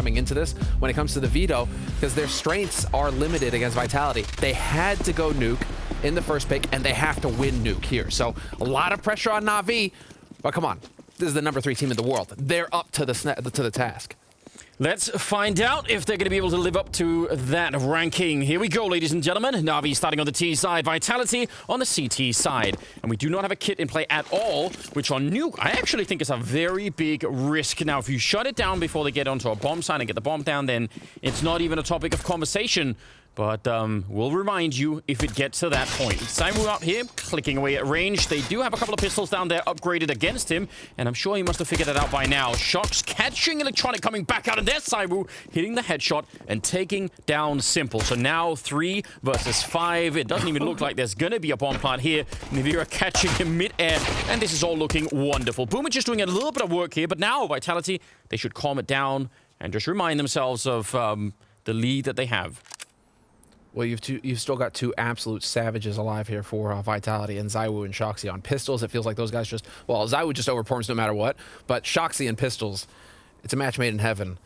coming into this when it comes to the veto, because their strengths are limited against Vitality. They had to go nuke in the first pick, and they have to win nuke here. So a lot of pressure on NAVI, but come on, this is the #3 team in the world. They're up to the task. Let's find out if they're going to be able to live up to that ranking. Here we go, ladies and gentlemen. NAVI starting on the T side, Vitality on the CT side. And we do not have a kit in play at all, which on nuke, I actually think is a very big risk. Now, if you shut it down before they get onto a bomb site and get the bomb down, then it's not even a topic of conversation. But we'll remind you if it gets to that point. zywoo out here, clicking away at range. They do have a couple of pistols down there upgraded against him, and I'm sure he must have figured it out by now. Shox catching Electronic coming back out, and there's zywoo hitting the headshot and taking down Simple. So now 3 versus 5. It doesn't even look like there's going to be a bomb plant here. NAVI catching him mid-air, and this is all looking wonderful. boomich is doing a little bit of work here, but now Vitality, they should calm it down and just remind themselves of the lead that they have. Well, you've still got two absolute savages alive here for Vitality, and zywoo and Shoxy on pistols. It feels like those guys just, well, zywoo just overperforms no matter what, but Shoxy and pistols, it's a match made in heaven.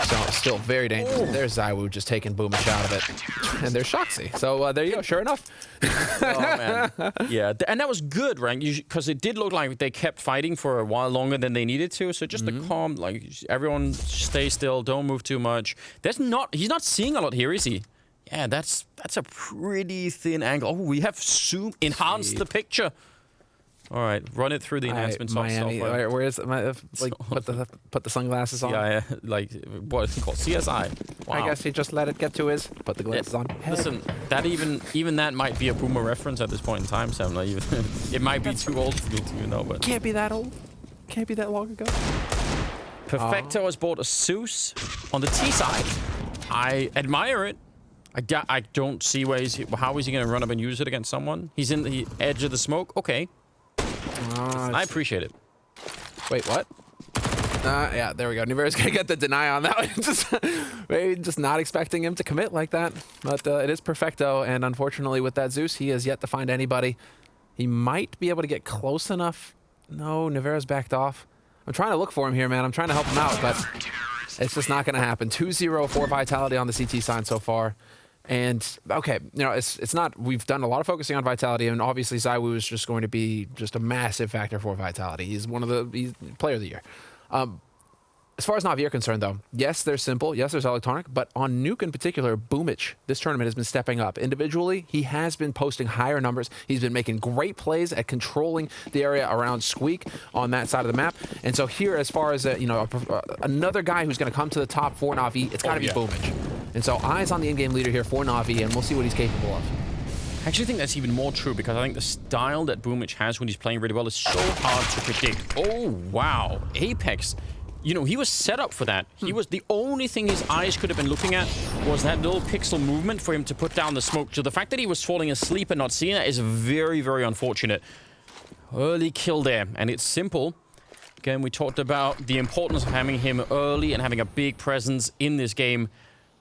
So still very dangerous. Oh. There's zywoo just taking boomich out of it, and there's Shoxy. So there you go. Sure enough. Oh man, yeah, and that was good, right? Because it did look like they kept fighting for a while longer than they needed to. So just the calm, like everyone stay still, don't move too much. He's not seeing a lot here, is he? Yeah, that's a pretty thin angle. Oh, we have zoom enhanced the picture. All right, run it through the enhancement software. Where is it? Like, put the sunglasses on. Yeah, like what is it called? CSI. Wow. I guess he just let it get to his. Put the glasses on. Listen, that even that might be a boomer reference at this point in time, Sam. Like, it might be too old for you to know, but can't be that old. Can't be that long ago. Perfecto has bought a Zeus on the T side. I admire it. I don't see how is he going to run up and use it against someone? He's in the edge of the smoke. Okay. I appreciate it. Wait, what? Yeah, there we go. NAVI's gonna get the deny on that one. Maybe just not expecting him to commit like that. But it is Perfecto, and unfortunately with that Zeus, he has yet to find anybody. He might be able to get close enough. No, NAVI's backed off. I'm trying to look for him here, man. I'm trying to help him out, but it's just not gonna happen. 2-0 for Vitality on the CT side so far. And okay, you know, it's not. We've done a lot of focusing on Vitality, and obviously zywoo is just going to be just a massive factor for Vitality. He's he's player of the year. As far as NAVI are concerned, though, yes, there's Simple, yes, there's Electronic, but on nuke in particular, boomich this tournament has been stepping up. Individually, he has been posting higher numbers. He's been making great plays at controlling the area around Squeak on that side of the map. And so here, as far as you know, another guy who's going to come to the top for NAVI, it's got to be boomich. And so eyes on the in-game leader here for NAVI, and we'll see what he's capable of. I actually think that's even more true, because I think the style that boomich has when he's playing really well is so hard to predict. Oh, wow. Apex. You know, he was set up for that. He was the only thing his eyes could have been looking at was that little pixel movement for him to put down the smoke. So the fact that he was falling asleep and not seeing that is very, very unfortunate. Early kill there, and it's Simple. Again, we talked about the importance of having him early and having a big presence in this game.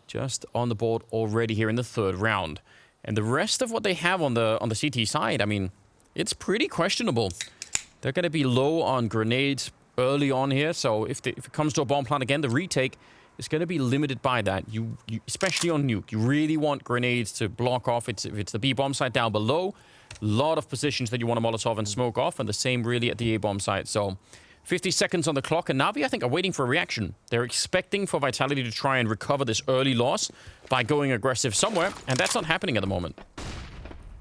Just on the board already here in the 3rd round. And the rest of what they have on the CT side, I mean, it's pretty questionable. They're going to be low on grenades early on here, so if it comes to a bomb plant again, the retake is going to be limited by that. You especially on nuke, you really want grenades to block off. If it's the B bomb site down below, a lot of positions that you want to Molotov and smoke off, and the same really at the A bomb site. So 50 seconds on the clock, and NAVI, I think, are waiting for a reaction. They're expecting for Vitality to try and recover this early loss by going aggressive somewhere, and that's not happening at the moment.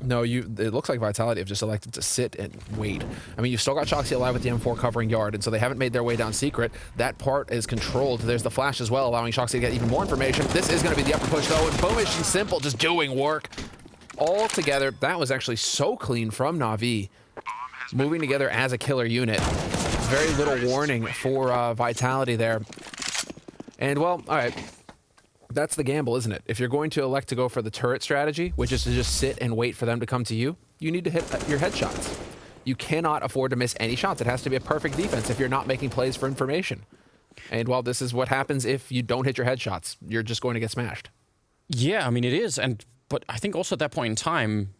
No, it looks like Vitality have just elected to sit and wait. I mean, you've still got Shoxy alive with the M4 covering yard, and so they haven't made their way down secret. That part is controlled. There's the flash as well, allowing Shoxy to get even more information. This is going to be the upper push, though, and boomich and Simple just doing work. All together, that was actually so clean from NAVI. Moving together as a killer unit. Very little warning for Vitality there. And, well, all right. That's the gamble, isn't it? If you're going to elect to go for the turret strategy, which is to just sit and wait for them to come to you, you need to hit your headshots. You cannot afford to miss any shots. It has to be a perfect defense if you're not making plays for information. And, well, this is what happens if you don't hit your headshots. You're just going to get smashed. Yeah, I mean, it is. But I think also at that point in time,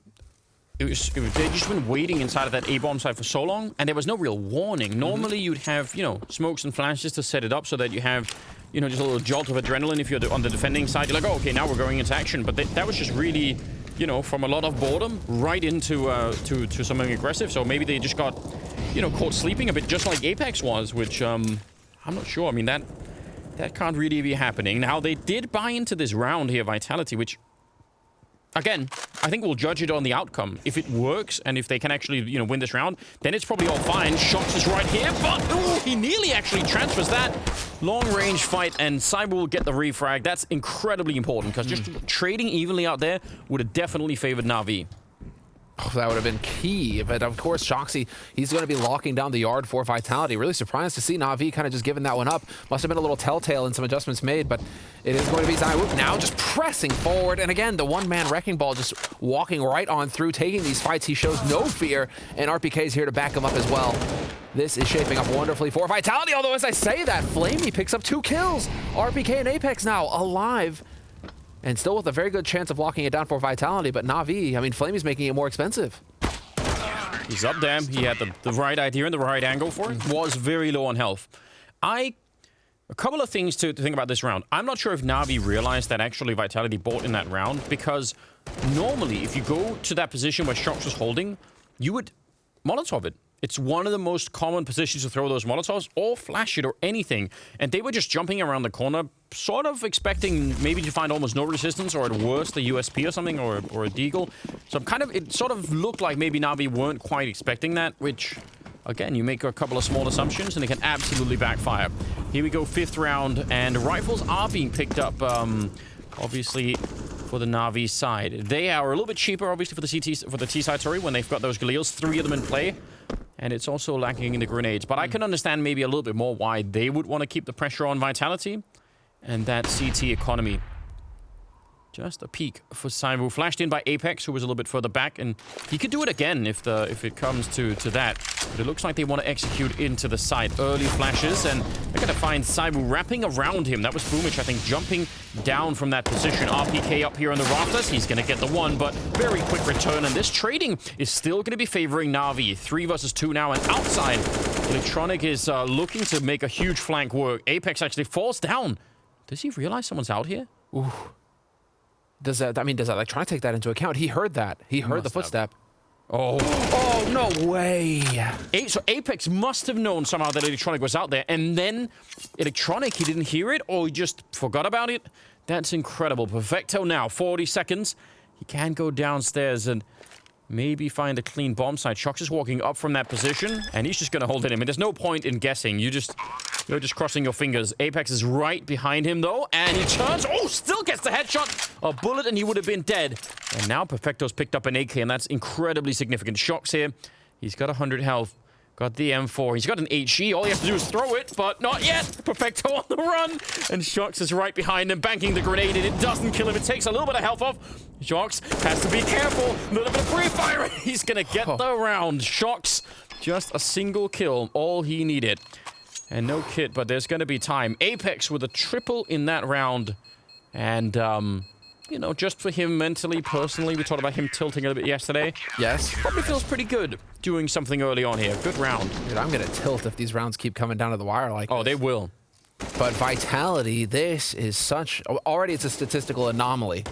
they'd just been waiting inside of that A-bomb site for so long, and there was no real warning. Normally, you'd have, you know, smokes and flashes to set it up so that you have, you know, just a little jolt of adrenaline if you're on the defending side. You're like, oh, okay, now we're going into action. But that was just really, you know, from a lot of boredom right into to something aggressive. So maybe they just got, you know, caught sleeping a bit, just like Apex was, which I'm not sure. I mean, that can't really be happening. Now, they did buy into this round here, Vitality, which, again, I think we'll judge it on the outcome. If it works and if they can actually, you know, win this round, then it's probably all fine. Shox is right here, but ooh, he nearly actually transfers that. Long-range fight, and zywoo will get the refrag. That's incredibly important, because just trading evenly out there would have definitely favored NAVI. Oh, that would have been key, but of course, Shoxy, he's going to be locking down the yard for Vitality. Really surprised to see NAVI kind of just giving that one up. Must have been a little telltale and some adjustments made, but it is going to be zywoo now just pressing forward. And again, the one-man wrecking ball just walking right on through, taking these fights. He shows no fear, and RPK is here to back him up as well. This is shaping up wonderfully for Vitality, although as I say that, Flamey picks up 2 kills. RPK and Apex now alive, and still with a very good chance of locking it down for Vitality, but NAVI, I mean, Flamey's making it more expensive. He's up there. He had the right idea and the right angle for it. Was very low on health. A couple of things to think about this round. I'm not sure if NAVI realized that actually Vitality bought in that round, because normally if you go to that position where Shox was holding, you would Molotov it. It's one of the most common positions to throw those Molotovs, or flash it, or anything. And they were just jumping around the corner, sort of expecting maybe to find almost no resistance, or at worst, the USP or something, or a deagle. So it sort of looked like maybe NAVI weren't quite expecting that, which, again, you make a couple of small assumptions, and it can absolutely backfire. Here we go, 5th round, and rifles are being picked up, obviously, for the NAVI side. They are a little bit cheaper, obviously, for the T side, sorry, when they've got those Galils, 3 of them in play. And it's also lacking in the grenades. But I can understand maybe a little bit more why they would want to keep the pressure on Vitality. And that CT economy. Just a peek for zywoo. Flashed in by Apex, who was a little bit further back. And he could do it again if it comes to that. But it looks like they want to execute into the side. Early flashes. And they're going to find zywoo wrapping around him. That was boomich, I think, jumping down from that position. RPK up here on the rafters. He's going to get the one, but very quick return. And this trading is still going to be favoring NAVI. 3 versus 2 now. And outside, Electronic is looking to make a huge flank work. Apex actually falls down. Does he realize someone's out here? Ooh. Does Electronic take that into account? He heard that. He heard the footstep. Oh. Oh, no way. So Apex must have known somehow that Electronic was out there, and then Electronic, he didn't hear it, or he just forgot about it. That's incredible. Perfecto now, 40 seconds. He can go downstairs and maybe find a clean bomb site. Shox is walking up from that position, and he's just going to hold it in. I mean, there's no point in guessing. You're just crossing your fingers. Apex is right behind him, though, and he turns. Oh, still gets the headshot. A bullet, and he would have been dead. And now Perfecto's picked up an AK, and that's incredibly significant. Shox here. He's got 100 health. Got the M4. He's got an HE. All he has to do is throw it, but not yet. Perfecto on the run. And Shox is right behind him, banking the grenade, and it doesn't kill him. It takes a little bit of health off. Shox has to be careful. A little bit of pre-fire. He's going to get the round. Shox, just a single kill. All he needed. And no kit, but there's going to be time. Apex with a triple in that round. And, you know, just for him mentally, personally, we talked about him tilting a little bit yesterday. Yes. Probably feels pretty good doing something early on here. Good round. Dude, I'm going to tilt if these rounds keep coming down to the wire like this. They will. But Vitality, this is such... Already it's a statistical anomaly.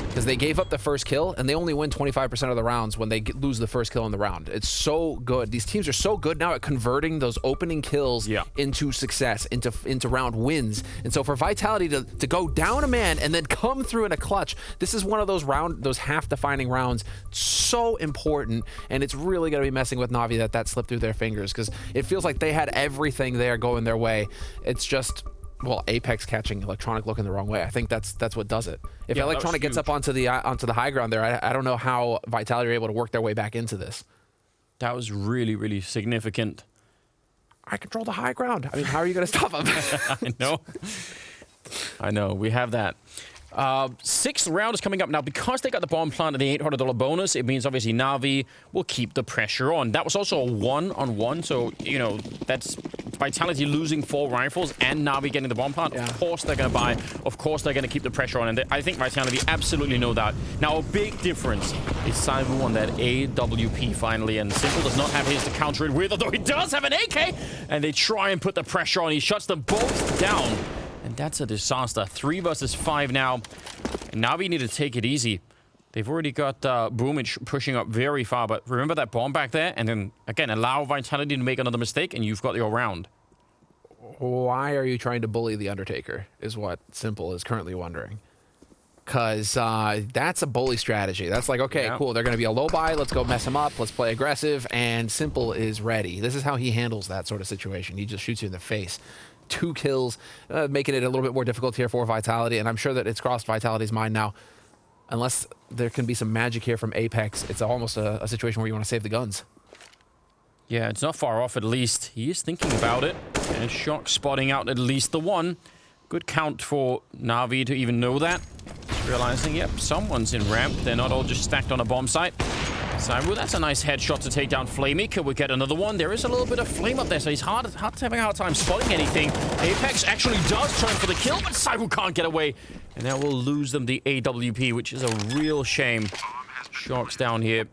Because they gave up the first kill, and they only win 25% of the rounds when they lose the first kill in the round. It's so good. These teams are so good now at converting those opening kills into success, into round wins. And so for Vitality to go down a man and then come through in a clutch, this is one of those half-defining rounds. So important, and it's really going to be messing with NAVI that slipped through their fingers, because it feels like they had everything there going their way. It's just... Well, Apex catching Electronic looking the wrong way. I think that's what does it. If Electronic gets up onto the high ground there, I don't know how Vitality are able to work their way back into this. That was really, really significant. I control the high ground. I mean, how are you going to stop him? I know. We have that. 6th round is coming up now. Because they got the bomb plant and the $800 bonus, it means obviously NAVI will keep the pressure on. That was also a 1-on-1, so, you know, that's with Vitality losing 4 rifles and Navi getting the bomb plant, of course they're going to buy. Of course they're going to keep the pressure on. And I think Vitality absolutely know that. Now, a big difference is zywoo on that AWP finally. And Simple does not have his to counter it with, although he does have an AK. And they try and put the pressure on. He shuts them both down. And that's a disaster. 3 versus 5 now. And Navi need to take it easy. They've already got blamef pushing up very far, but remember that bomb back there? And then, again, allow Vitality to make another mistake, and you've got your round. Why are you trying to bully the Undertaker, is what Simple is currently wondering. Because that's a bully strategy. That's like, okay, cool, they're going to be a low buy, let's go mess him up, let's play aggressive, and Simple is ready. This is how he handles that sort of situation. He just shoots you in the face. 2 kills, making it a little bit more difficult here for Vitality, and I'm sure that it's crossed Vitality's mind now. Unless there can be some magic here from Apex, it's almost a situation where you want to save the guns. Yeah, it's not far off at least. He is thinking about it. And Shock spotting out at least the one. Good count for Navi to even know that. Just realizing, yep, someone's in ramp. They're not all just stacked on a bomb site. zywoo, that's a nice headshot to take down flamey. Could we get another one? There is a little bit of flame up there, so he's having a hard time spotting anything. Apex actually does turn for the kill, but zywoo can't get away. And that will lose them the AWP, which is a real shame. Shock's down here,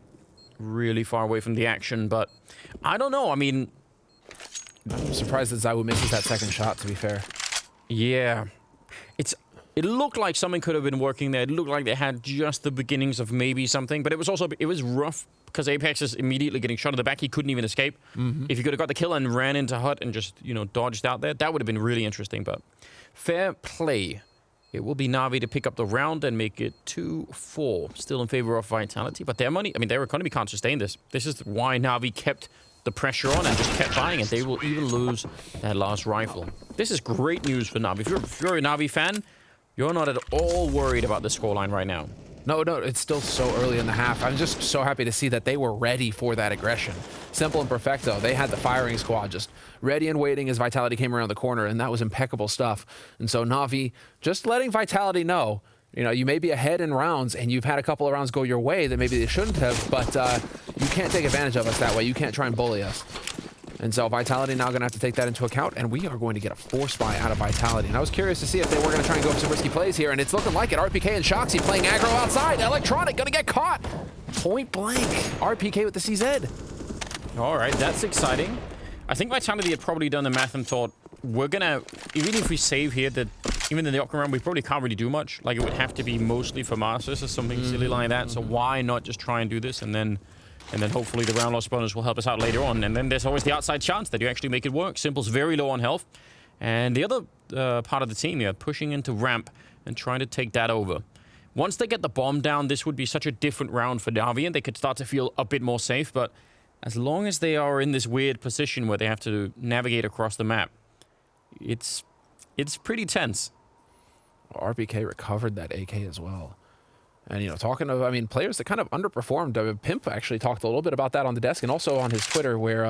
really far away from the action, but I don't know. I mean, I'm surprised that zywoo misses that second shot, to be fair. Yeah. It looked like something could have been working there. It looked like they had just the beginnings of maybe something, but it was rough because Apex is immediately getting shot in the back. He couldn't even escape. If he could have got the kill and ran into Hut and just, you know, dodged out there, that would have been really interesting, but fair play. It will be Navi to pick up the round and make it 2-4. Still in favor of Vitality, but their money, I mean, their economy can't sustain this. This is why Navi kept the pressure on and just kept buying it. They will even lose that last rifle. This is great news for Navi. If you're a Navi fan, you're not at all worried about the scoreline right now. No, it's still so early in the half. I'm just so happy to see that they were ready for that aggression. Simple and Perfecto, they had the firing squad just ready and waiting as Vitality came around the corner, and that was impeccable stuff. And so Navi, just letting Vitality know, you know, you may be ahead in rounds, and you've had a couple of rounds go your way that maybe they shouldn't have, but you can't take advantage of us that way. You can't try and bully us. And so Vitality now going to have to take that into account, and we are going to get a force buy out of Vitality. And I was curious to see if they were going to try and go for some risky plays here, and it's looking like it. RPK and Shoxy playing aggro outside. Electronic going to get caught. Point blank. RPK with the CZ. All right, that's exciting. I think Vitality had probably done the math and thought, we're going to, even if we save here, that even in the Octa round, we probably can't really do much. Like, it would have to be mostly for Masters or something silly like that. So why not just try and do this, and then hopefully the round loss bonus will help us out later on. And then there's always the outside chance that you actually make it work. Simple's very low on health. And the other part of the team here, pushing into ramp and trying to take that over. Once they get the bomb down, this would be such a different round for Navi, and they could start to feel a bit more safe. But as long as they are in this weird position where they have to navigate across the map, it's pretty tense. RPK recovered that AK as well. And, you know, talking of, I mean, players that kind of underperformed, Pimp actually talked a little bit about that on the desk and also on his Twitter where,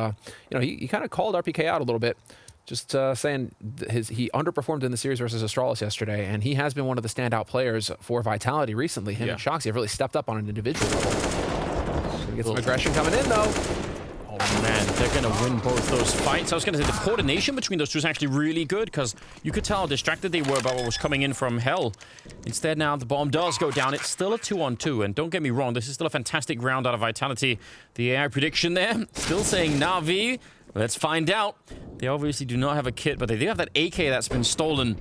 you know, he kind of called RPK out a little bit, just saying he underperformed in the series versus Astralis yesterday, and he has been one of the standout players for Vitality recently. Him and Shoxy have really stepped up on an individual level. Gonna get some aggression coming in, though. Oh, man, they're going to win both those fights. I was going to say the coordination between those two is actually really good because you could tell how distracted they were about what was coming in from hell. Instead, now the bomb does go down. It's still a 2-on-2, and don't get me wrong, this is still a fantastic round out of Vitality. The AI prediction there, still saying Navi. Let's find out. They obviously do not have a kit, but they do have that AK that's been stolen.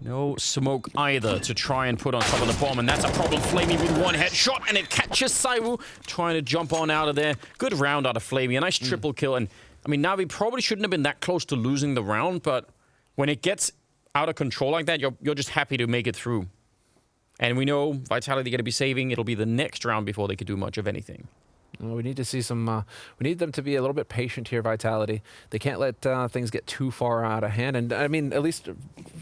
No smoke either to try and put on top of the bomb, and that's a problem. Flamey with one headshot, and it catches zywoo trying to jump on out of there. Good round out of Flamey, a nice triple kill, and I mean, Navi probably shouldn't have been that close to losing the round, but when it gets out of control like that, you're just happy to make it through. And we know Vitality going to be saving. It'll be the next round before they could do much of anything. Well, we need to see some, we need them to be a little bit patient here, Vitality. They can't let things get too far out of hand. And I mean, at least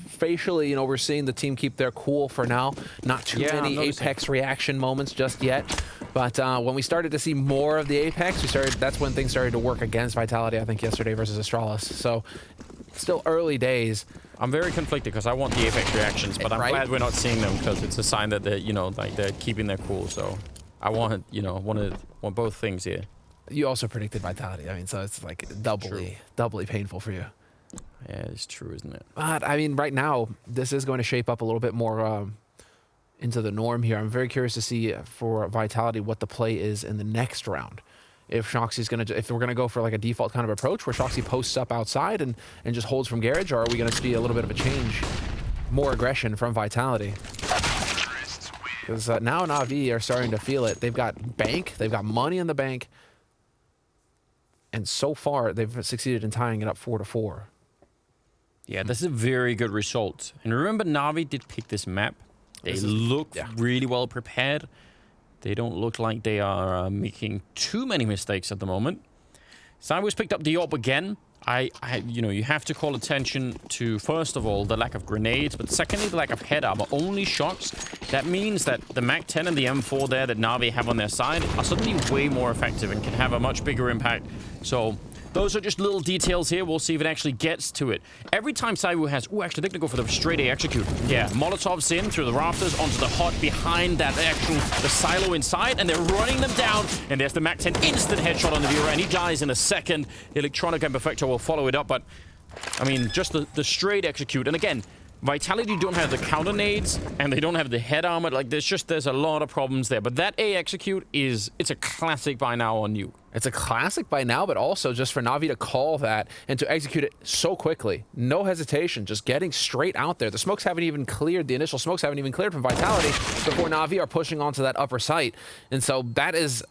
facially, you know, we're seeing the team keep their cool for now. Not too many Apex reaction moments just yet. But when we started to see more of the Apex, that's when things started to work against Vitality, I think, yesterday versus Astralis. So still early days. I'm very conflicted because I want the Apex reactions, but I'm glad we're not seeing them because it's a sign that they're, you know, like they're keeping their cool. So I want, you know, want both things here. You also predicted Vitality. I mean, so it's like doubly painful for you. Yeah, it's true, isn't it? But, I mean, right now, this is going to shape up a little bit more into the norm here. I'm very curious to see for Vitality what the play is in the next round. If Shoxy's going to, if we're going to go for like a default kind of approach where Shoxy posts up outside and just holds from garage, or are we going to see a little bit of a change, more aggression from Vitality? Because now NAVI are starting to feel it. They've got bank, they've got money in the bank, and so far they've succeeded in tying it up 4-4. Yeah, this is a very good result. And remember, NAVI did pick this map. They look really well prepared. They don't look like they are making too many mistakes at the moment. zywoo's picked up the AWP again. You know, you have to call attention to, first of all, the lack of grenades, but secondly, the lack of head armor. Only shots. That means that the Mac-10 and the M4 there that NAVI have on their side are suddenly way more effective and can have a much bigger impact. So those are just little details here. We'll see if it actually gets to it. Every time zywoo has... Ooh, actually, they're going to go for the straight A execute. Yeah, Molotovs in through the rafters onto the hot behind that the silo inside, and they're running them down. And there's the Mac-10 instant headshot on the viewer, and he dies in a second. Electronic and Perfecto will follow it up, but, I mean, just the straight execute. And again, Vitality don't have the counter nades, and they don't have the head armor. Like, there's a lot of problems there. But that A execute it's a classic by now on NUKE. It's a classic by now, but also just for NAVI to call that and to execute it so quickly. No hesitation, just getting straight out there. The smokes haven't even cleared, the initial smokes haven't even cleared from Vitality before NAVI are pushing onto that upper site. And so that is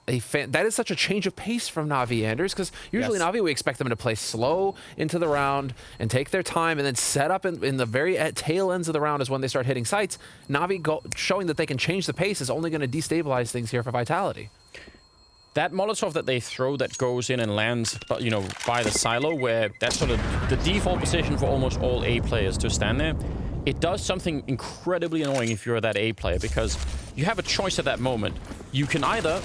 such a change of pace from NAVI, Anders, because usually NAVI, we expect them to play slow into the round and take their time and then set up in the very tail ends of the round is when they start hitting sites. NAVI showing that they can change the pace is only going to destabilize things here for Vitality. That Molotov that they throw that goes in and lands, you know, by the silo, where that's sort of the default position for almost all A players to stand there, it does something incredibly annoying if you're that A player, because you have a choice at that moment. You can either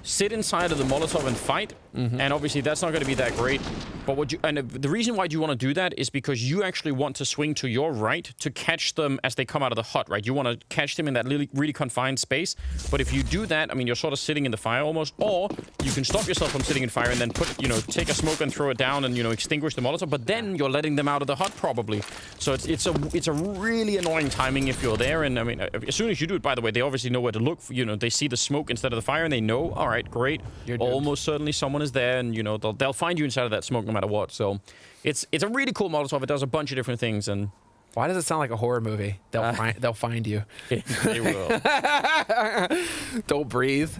sit inside of the Molotov and fight, and obviously that's not going to be that great. But the reason why you want to do that is because you actually want to swing to your right to catch them as they come out of the hut, right? You want to catch them in that really confined space. But if you do that, I mean, you're sort of sitting in the fire almost, or you can stop yourself from sitting in fire and then take a smoke and throw it down and, extinguish the Molotov. But then you're letting them out of the hut probably. So it's a really annoying timing if you're there. And I mean, as soon as you do it, by the way, they obviously know where to look. They see the smoke instead of the fire, and they know, all right, great. Almost certainly someone is there, and they'll find you inside of that smoke no matter what. So it's a really cool Molotov. It does a bunch of different things. And why does it sound like a horror movie? They'll find you. They will. Don't breathe.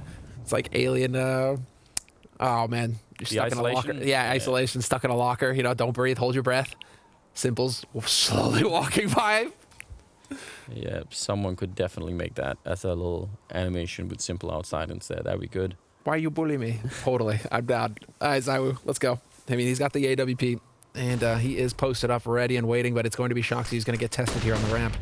It's like Alien. Oh man, you're stuck in a locker. Yeah, isolation, stuck in a locker. Don't breathe. Hold your breath. Simple's slowly walking by. Yeah, someone could definitely make that as a little animation with Simple outside instead. That'd be good. Why you bully me? Totally. I'm down. All right, zywoo, let's go. I mean, he's got the AWP, and he is posted up, ready and waiting, but it's going to be Shoxy who's going to get tested here on the ramp.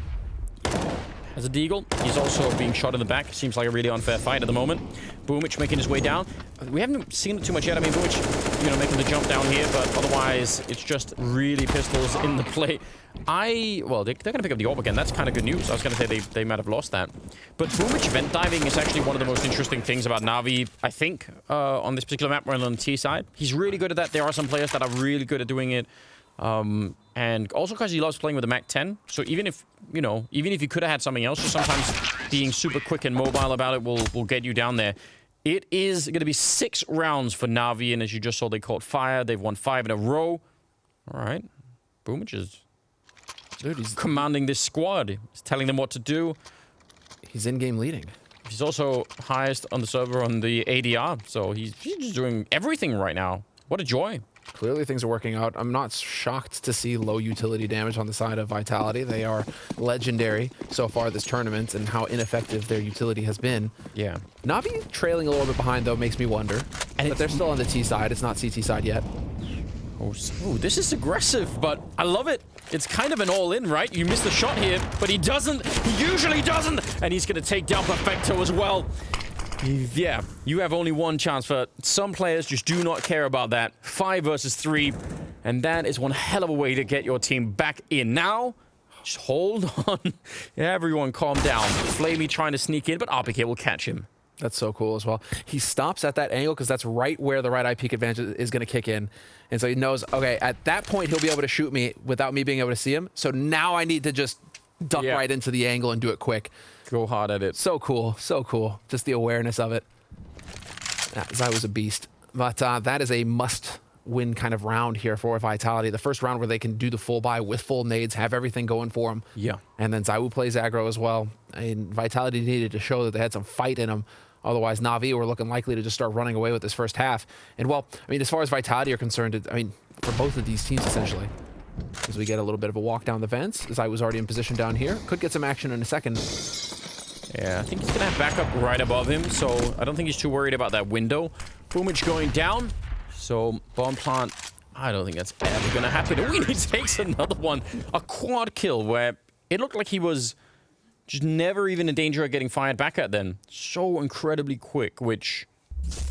As a deagle, he's also being shot in the back. Seems like a really unfair fight at the moment. boomich making his way down. We haven't seen it too much yet. I mean, boomich, making the jump down here, but otherwise, it's just really pistols in the play. Well, they're going to pick up the AWP again. That's kind of good news. I was going to say they might have lost that. But boomich vent diving is actually one of the most interesting things about NAVI, I think, on this particular map, on the T side. He's really good at that. There are some players that are really good at doing it. And also because he loves playing with the Mac-10. So even if, even if you could have had something else, just sometimes being super quick and mobile about it will get you down there. It is going to be 6 rounds for NAVI, and as you just saw, they caught fire. They've won 5 in a row. All right. boomich is he's commanding this squad. He's telling them what to do. He's in-game leading. He's also highest on the server on the ADR, so he's just doing everything right now. What a joy. Clearly things are working out. I'm not shocked to see low utility damage on the side of Vitality. They are legendary so far this tournament and how ineffective their utility has been. Yeah. NAVI trailing a little bit behind, though, makes me wonder. But they're still on the T side. It's not CT side yet. Oh, this is aggressive, but I love it. It's kind of an all-in, right? You missed the shot here, but he doesn't. He usually doesn't. And he's going to take down Perfecto as well. Yeah, you have only one chance. For some players just do not care about that. 5 versus 3, and that is one hell of a way to get your team back in. Now, just hold on. Everyone calm down. Flamey trying to sneak in, but RPK will catch him. That's so cool as well. He stops at that angle because that's right where the right eye peak advantage is going to kick in. And so he knows, okay, at that point, he'll be able to shoot me without me being able to see him. So now I need to just duck right into the angle and do it quick. Go hard at it. So cool. So cool. Just the awareness of it. Zywoo's a beast. But that is a must-win kind of round here for Vitality. The first round where they can do the full buy with full nades, have everything going for them. Yeah. And then Zywoo plays aggro as well. And Vitality needed to show that they had some fight in them. Otherwise, NAVI were looking likely to just start running away with this first half. And, well, I mean, as far as Vitality are concerned, I mean, for both of these teams, essentially, as we get a little bit of a walk down the vents, Zywoo's already in position down here. Could get some action in a second. Yeah, I think he's going to have backup right above him, so I don't think he's too worried about that window. boomich going down, so bomb plant, I don't think that's ever going to happen. Oh, he takes another one. A quad kill where it looked like he was just never even in danger of getting fired back at then. So incredibly quick, which,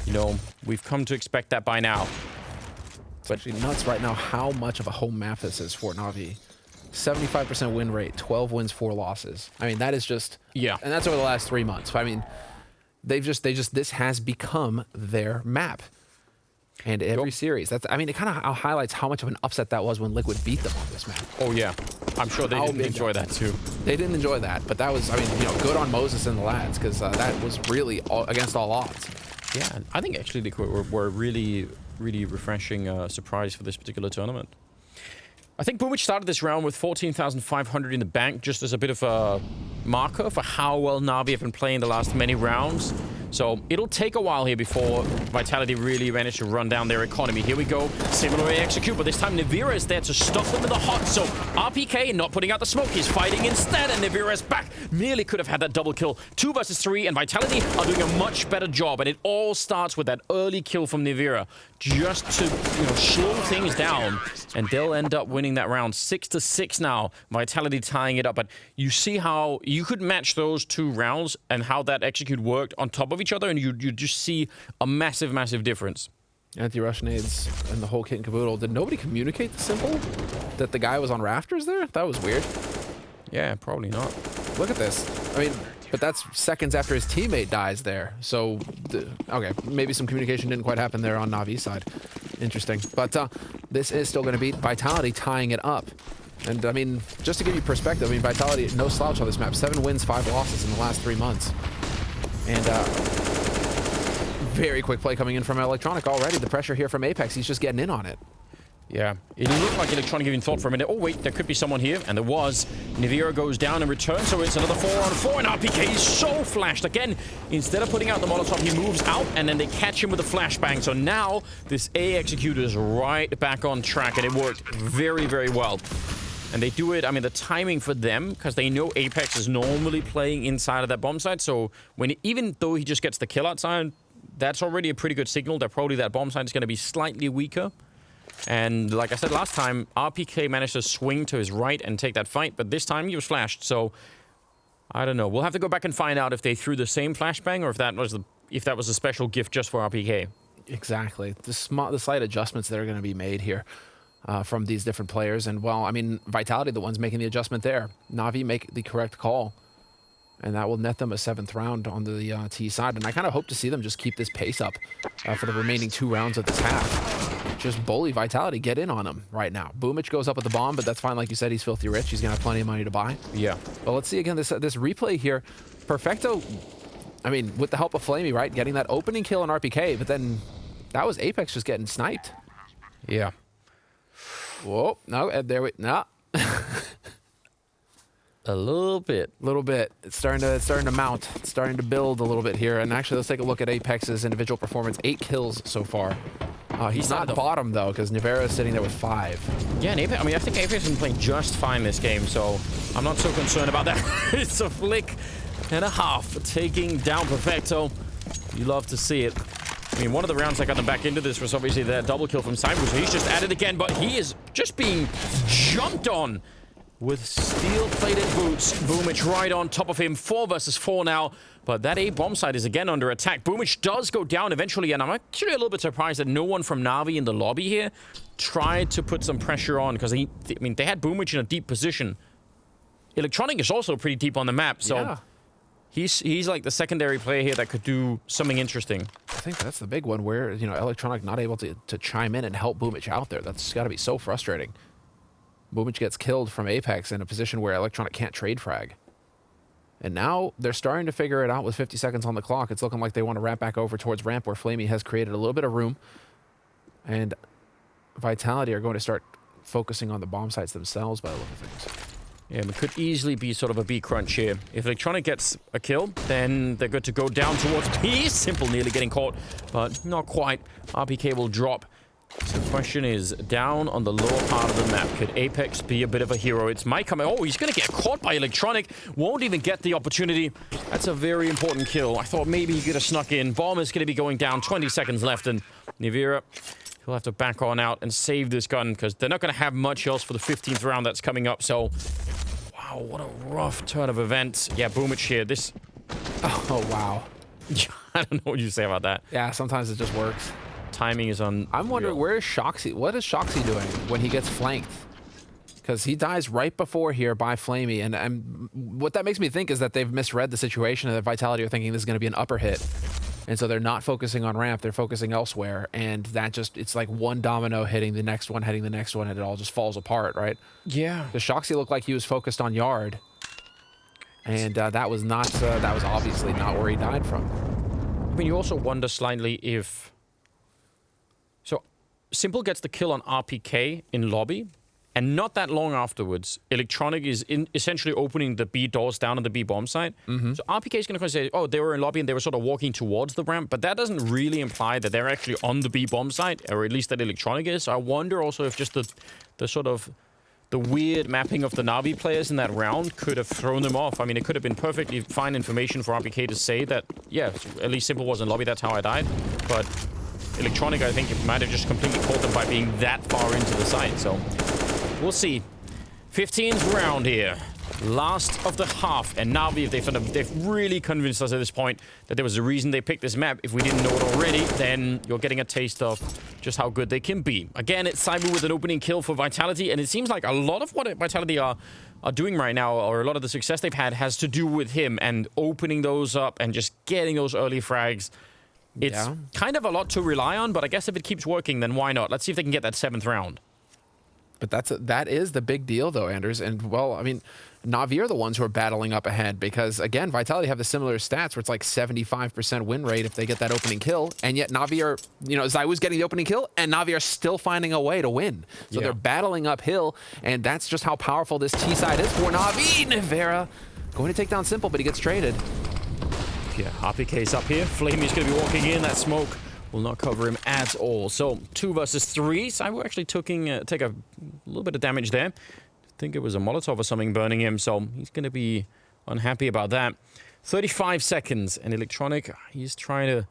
you know, we've come to expect that by now. It's actually nuts right now how much of a home map this is for NAVI. 75% win rate, 12 wins, 4 losses. I mean, that is just... Yeah. And that's over the last 3 months. I mean, this has become their map. And every series, that's, I mean, it kind of highlights how much of an upset that was when Liquid beat them on this map. Oh, yeah. I'm sure they didn't enjoy that, too. They didn't enjoy that, but that was, I mean, you know, good on Moses and the lads, because that was really against all odds. Yeah, I think actually Liquid were really, really refreshing surprise for this particular tournament. I think boomich started this round with 14,500 in the bank, just as a bit of a marker for how well NAVI have been playing the last many rounds. So it'll take a while here before Vitality really manage to run down their economy. Here we go. Similarly execute, but this time Nivira is there to stop them in the hot. So RPK not putting out the smoke. He's fighting instead, and Nivira is back. Nearly could have had that double kill. 2 versus 3, and Vitality are doing a much better job. And it all starts with that early kill from Nivira, just to, you know, slow things down. And they'll end up winning that round 6-6 now. Vitality tying it up. But you see how you could match those 2 rounds and how that execute worked on top of each other, and you just see a massive, massive difference. Anti-rush nades and the whole kit and caboodle. Did nobody communicate the symbol that the guy was on rafters there? That was weird. Yeah, probably not. Look at this. I mean, but that's seconds after his teammate dies there. So, okay, maybe some communication didn't quite happen there on Navi's side. Interesting. But this is still going to beat Vitality, tying it up. And, I mean, just to give you perspective, I mean, Vitality, no slouch on this map. 7 wins, 5 losses in the last 3 months. And very quick play coming in from Electronic already. The pressure here from Apex, he's just getting in on it. Yeah, it looked like Electronic even thought for a minute, oh wait, there could be someone here, and there was. Nivira goes down in return, so it's another 4-on-4, and RPK is so flashed. Again, instead of putting out the Molotov, he moves out, and then they catch him with a flashbang. So now, this A executor is right back on track, and it worked very, very well. And they do it, I mean, the timing for them, because they know Apex is normally playing inside of that bomb site, so even though he just gets the kill outside, that's already a pretty good signal that probably that bomb site is going to be slightly weaker. And like I said last time, RPK managed to swing to his right and take that fight, but this time he was flashed, so I don't know. We'll have to go back and find out if they threw the same flashbang or if that was a special gift just for RPK. Exactly. The slight adjustments that are going to be made here. From these different players, and well, I mean, Vitality, the ones making the adjustment there. Navi make the correct call, and that will net them a 7th round on the T side. And I kind of hope to see them just keep this pace up for the remaining 2 rounds of this half. Just bully Vitality, get in on them right now. boomich goes up with the bomb, but that's fine. Like you said, he's filthy rich. He's gonna have plenty of money to buy. Yeah. But let's see again this replay here. Perfecto, I mean, with the help of Flamey, right, getting that opening kill on RPK, but then that was Apex just getting sniped. Yeah. Whoa, no, there we, no. A little bit. It's starting to mount. It's starting to build a little bit here. And actually, let's take a look at Apex's individual performance. 8 kills so far. He's not bottom, though, because Nivera is sitting there with 5. Yeah, and Apex, I mean, I think Apex has been playing just fine this game, so I'm not so concerned about that. It's a flick and a half, taking down Perfecto. You love to see it. I mean, one of the rounds that got them back into this was obviously that double kill from zywoo, so he's just at it again, but he is just being jumped on with steel-plated boots. boomich right on top of him, 4 versus 4 now, but that A bomb site is again under attack. boomich does go down eventually, and I'm actually a little bit surprised that no one from NAVI in the lobby here tried to put some pressure on, because I mean, they had boomich in a deep position. Electronic is also pretty deep on the map, so... Yeah. He's like the secondary player here that could do something interesting. I think that's the big one where, you know, Electronic not able to chime in and help boomich out there. That's got to be so frustrating. boomich gets killed from Apex in a position where Electronic can't trade frag. And now they're starting to figure it out with 50 seconds on the clock. It's looking like they want to wrap back over towards ramp where flamie has created a little bit of room. And Vitality are going to start focusing on the bomb sites themselves by the look of things. Yeah, it could easily be sort of a B crunch here. If Electronic gets a kill, then they're good to go down towards B. Simple nearly getting caught, but not quite. RPK will drop. So the question is, down on the lower part of the map, could Apex be a bit of a hero? It's Mike coming. Oh, he's going to get caught by Electronic. Won't even get the opportunity. That's a very important kill. I thought maybe he could have snuck in. Bomb is going to be going down. 20 seconds left, and Nivira, he'll have to back on out and save this gun, because they're not going to have much else for the 15th round that's coming up. So, wow, what a rough turn of events. Yeah, boomich here. This... Oh, wow. I don't know what you say about that. Yeah, sometimes it just works. Timing is on. I'm wondering, where is Shoxy? What is Shoxy doing when he gets flanked? Because he dies right before here by flamie, and what that makes me think is that they've misread the situation, and that Vitality are thinking this is going to be an upper hit. And so they're not focusing on ramp, they're focusing elsewhere, and that just, it's like one domino hitting the next one, hitting the next one, and it all just falls apart, right? Yeah. Because Shoxy looked like he was focused on yard, and that was not, that was obviously not where he died from. I mean, you also wonder slightly if... So, Simple gets the kill on RPK in lobby, and not that long afterwards, Electronic is essentially opening the B doors down on the B bomb site. So RPK is going to say, oh, they were in lobby and they were sort of walking towards the ramp, but that doesn't really imply that they're actually on the B bomb site, or at least that Electronic is. So I wonder also if just the sort of the weird mapping of the Navi players in that round could have thrown them off. I mean, it could have been perfectly fine information for RPK to say that, yeah, at least Simple was in lobby, that's how I died. But Electronic, I think, it might have just completely caught them by being that far into the site. So we'll see. 15th round here. Last of the half. And Navi, they've really convinced us at this point that there was a reason they picked this map. If we didn't know it already, then you're getting a taste of just how good they can be. Again, it's zywoo with an opening kill for Vitality. And it seems like a lot of what Vitality are doing right now, or a lot of the success they've had, has to do with him and opening those up and just getting those early frags. It's kind of a lot to rely on, but I guess if it keeps working, then why not? Let's see if they can get that 7th round. But that is the big deal, though, Anders. And, well, I mean, Navi are the ones who are battling up ahead because, again, Vitality have the similar stats where it's like 75% win rate if they get that opening kill. And yet Navi are, you know, zywoo's getting the opening kill, and Navi are still finding a way to win. So they're battling uphill, and that's just how powerful this T side is for Navi. Nivira going to take down Simple, but he gets traded. Yeah, RPK's up here. flamie's going to be walking in. That smoke will not cover him at all. So 2 versus 3. zywoo actually take a little bit of damage there. I think it was a Molotov or something burning him, so he's going to be unhappy about that. 35 seconds, and Electronic, he's trying to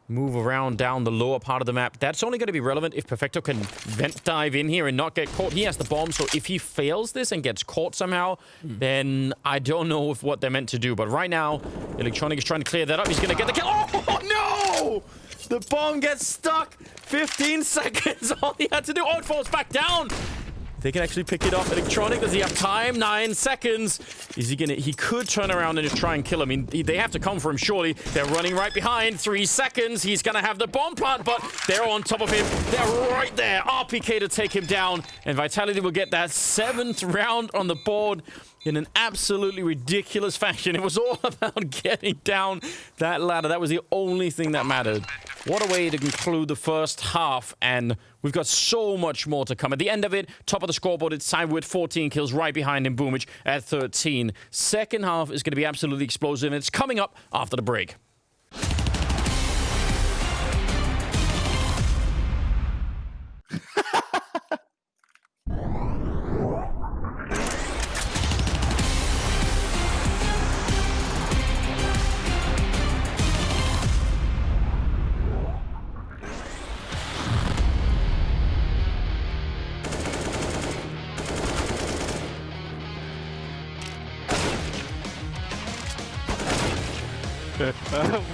move around down the lower part of the map. That's only going to be relevant if Perfecto can vent dive in here and not get caught. He has the bomb, so if he fails this and gets caught somehow, then I don't know what they're meant to do. But right now, Electronic is trying to clear that up. He's going to get the kill. Oh, no! The bomb gets stuck. 15 seconds. All he had to do. Oh, it falls back down. They can actually pick it up. Electronic, does he have time? 9 seconds. Is he gonna... He could turn around and just try and kill him. I mean, they have to come for him, surely. They're running right behind. 3 seconds. He's gonna have the bomb plant, but they're on top of him. They're right there. RPK to take him down. And Vitality will get that 7th round on the board in an absolutely ridiculous fashion. It was all about getting down that ladder. That was the only thing that mattered. What a way to conclude the first half, and we've got so much more to come. At the end of it, top of the scoreboard, it's zywoo with 14 kills, right behind him, boomich at 13. Second half is going to be absolutely explosive, and it's coming up after the break.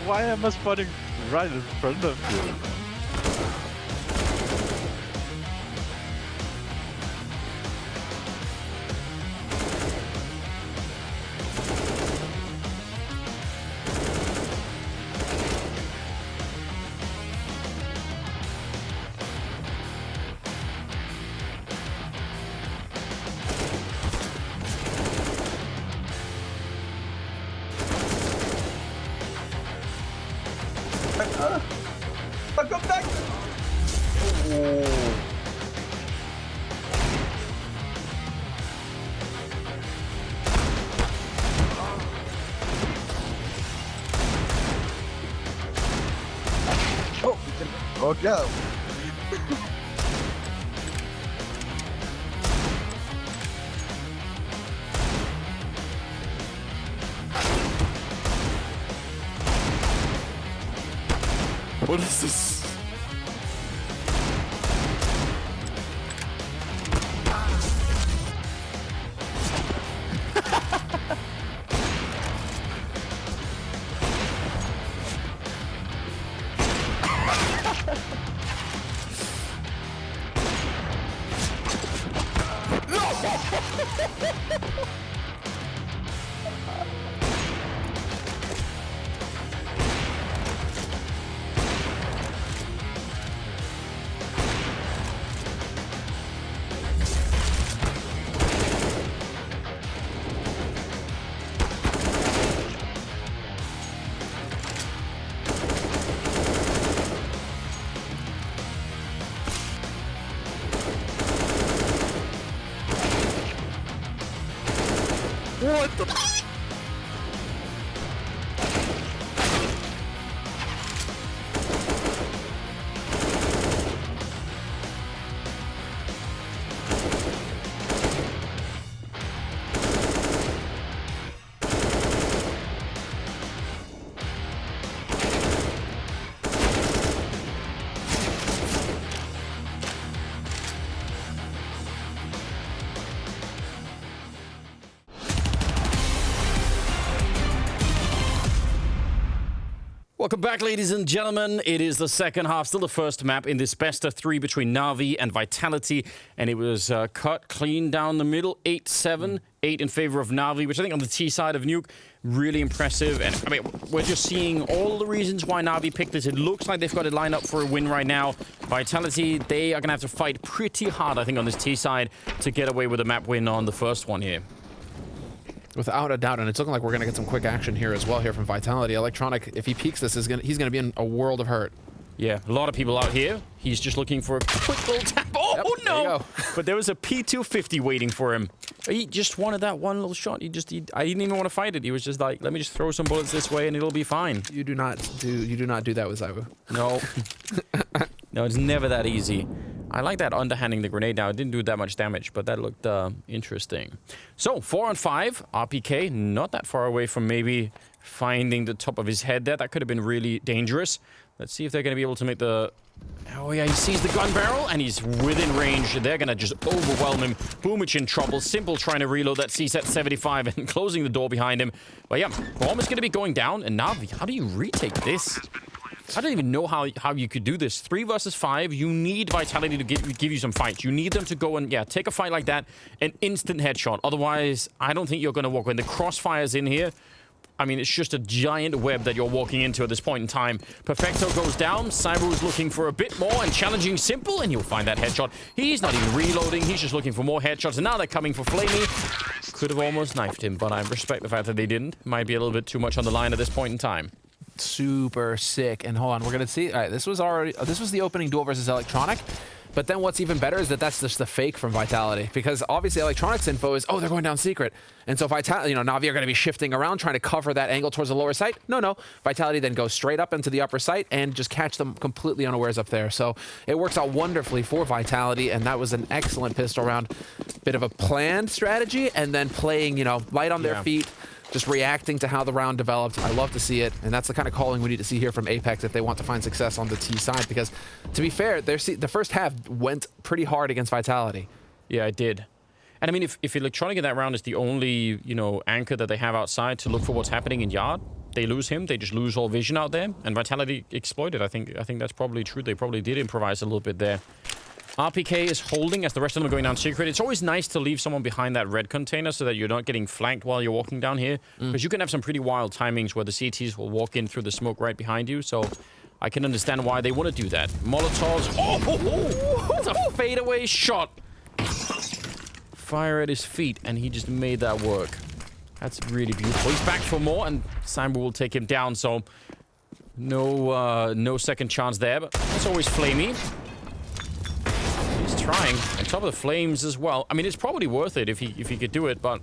Why am I spotting right in front of you? Back up, back! Oh. Oh, no. What is this? What the? Welcome back, ladies and gentlemen. It is the second half, still the first map in this best of 3 between NAVI and Vitality, and it was cut clean down the middle, 8-7, 8 in favor of NAVI, which I think on the T side of NUKE, really impressive. And I mean, we're just seeing all the reasons why NAVI picked this. It looks like they've got it lined up for a win right now. Vitality, they are going to have to fight pretty hard, I think, on this T side to get away with a map win on the first one here. Without a doubt, and it's looking like we're going to get some quick action here as well here from Vitality. Electronic, if he peeks this, he's going to be in a world of hurt. Yeah, a lot of people out here. He's just looking for a quick little tap. Oh, yep, no! But there was a P250 waiting for him. He just wanted that one little shot. I didn't even want to fight it. He was just like, let me just throw some bullets this way and it'll be fine. You do not do that with zywoo. No. No, it's never that easy. I like that underhanding the grenade now. It didn't do that much damage, but that looked interesting. So, 4 on 5. RPK, not that far away from maybe finding the top of his head there. That could have been really dangerous. Let's see if they're going to be able to make the... Oh, yeah, he sees the gun barrel, and he's within range. They're going to just overwhelm him. woxic in trouble. Simple trying to reload that CSET 75 and closing the door behind him. But yeah, bomb is going to be going down. And NAVI, how do you retake this? I don't even know how you could do this. 3 versus 5, you need Vitality to give you some fights. You need them to go and, yeah, take a fight like that, an instant headshot. Otherwise, I don't think you're going to walk. When the crossfire's in here, I mean, it's just a giant web that you're walking into at this point in time. Perfecto goes down. zywoo is looking for a bit more and challenging Simple, and you'll find that headshot. He's not even reloading. He's just looking for more headshots, and now they're coming for Flamey. Could have almost knifed him, but I respect the fact that they didn't. Might be a little bit too much on the line at this point in time. Super sick. And hold on, we're gonna see. All right, this was the opening duel versus Electronic. But then what's even better is that that's just the fake from Vitality, because obviously Electronic's info is, oh, they're going down secret. And so Vitality, NAVI are going to be shifting around, trying to cover that angle towards the lower site. No. Vitality then goes straight up into the upper site and just catch them completely unawares up there. So it works out wonderfully for Vitality, and that was an excellent pistol round. Bit of a planned strategy, and then playing, light on their feet, just reacting to how the round developed. I love to see it, and that's the kind of calling we need to see here from Apex if they want to find success on the T side, because to be fair, the first half went pretty hard against Vitality. Yeah, it did. And I mean, if Electronic in that round is the only, anchor that they have outside to look for what's happening in Yard, they lose him, they just lose all vision out there, and Vitality exploited. I think that's probably true. They probably did improvise a little bit there. RPK is holding as the rest of them are going down secret. It's always nice to leave someone behind that red container so that you're not getting flanked while you're walking down here. Because you can have some pretty wild timings where the CTs will walk in through the smoke right behind you. So I can understand why they want to do that. Molotovs. Oh! That's a fadeaway shot. Fire at his feet, and he just made that work. That's really beautiful. He's back for more, and zywoo will take him down. So No second chance there, but it's always flamey. He's trying. On top of the flames as well. I mean, it's probably worth it if he could do it, but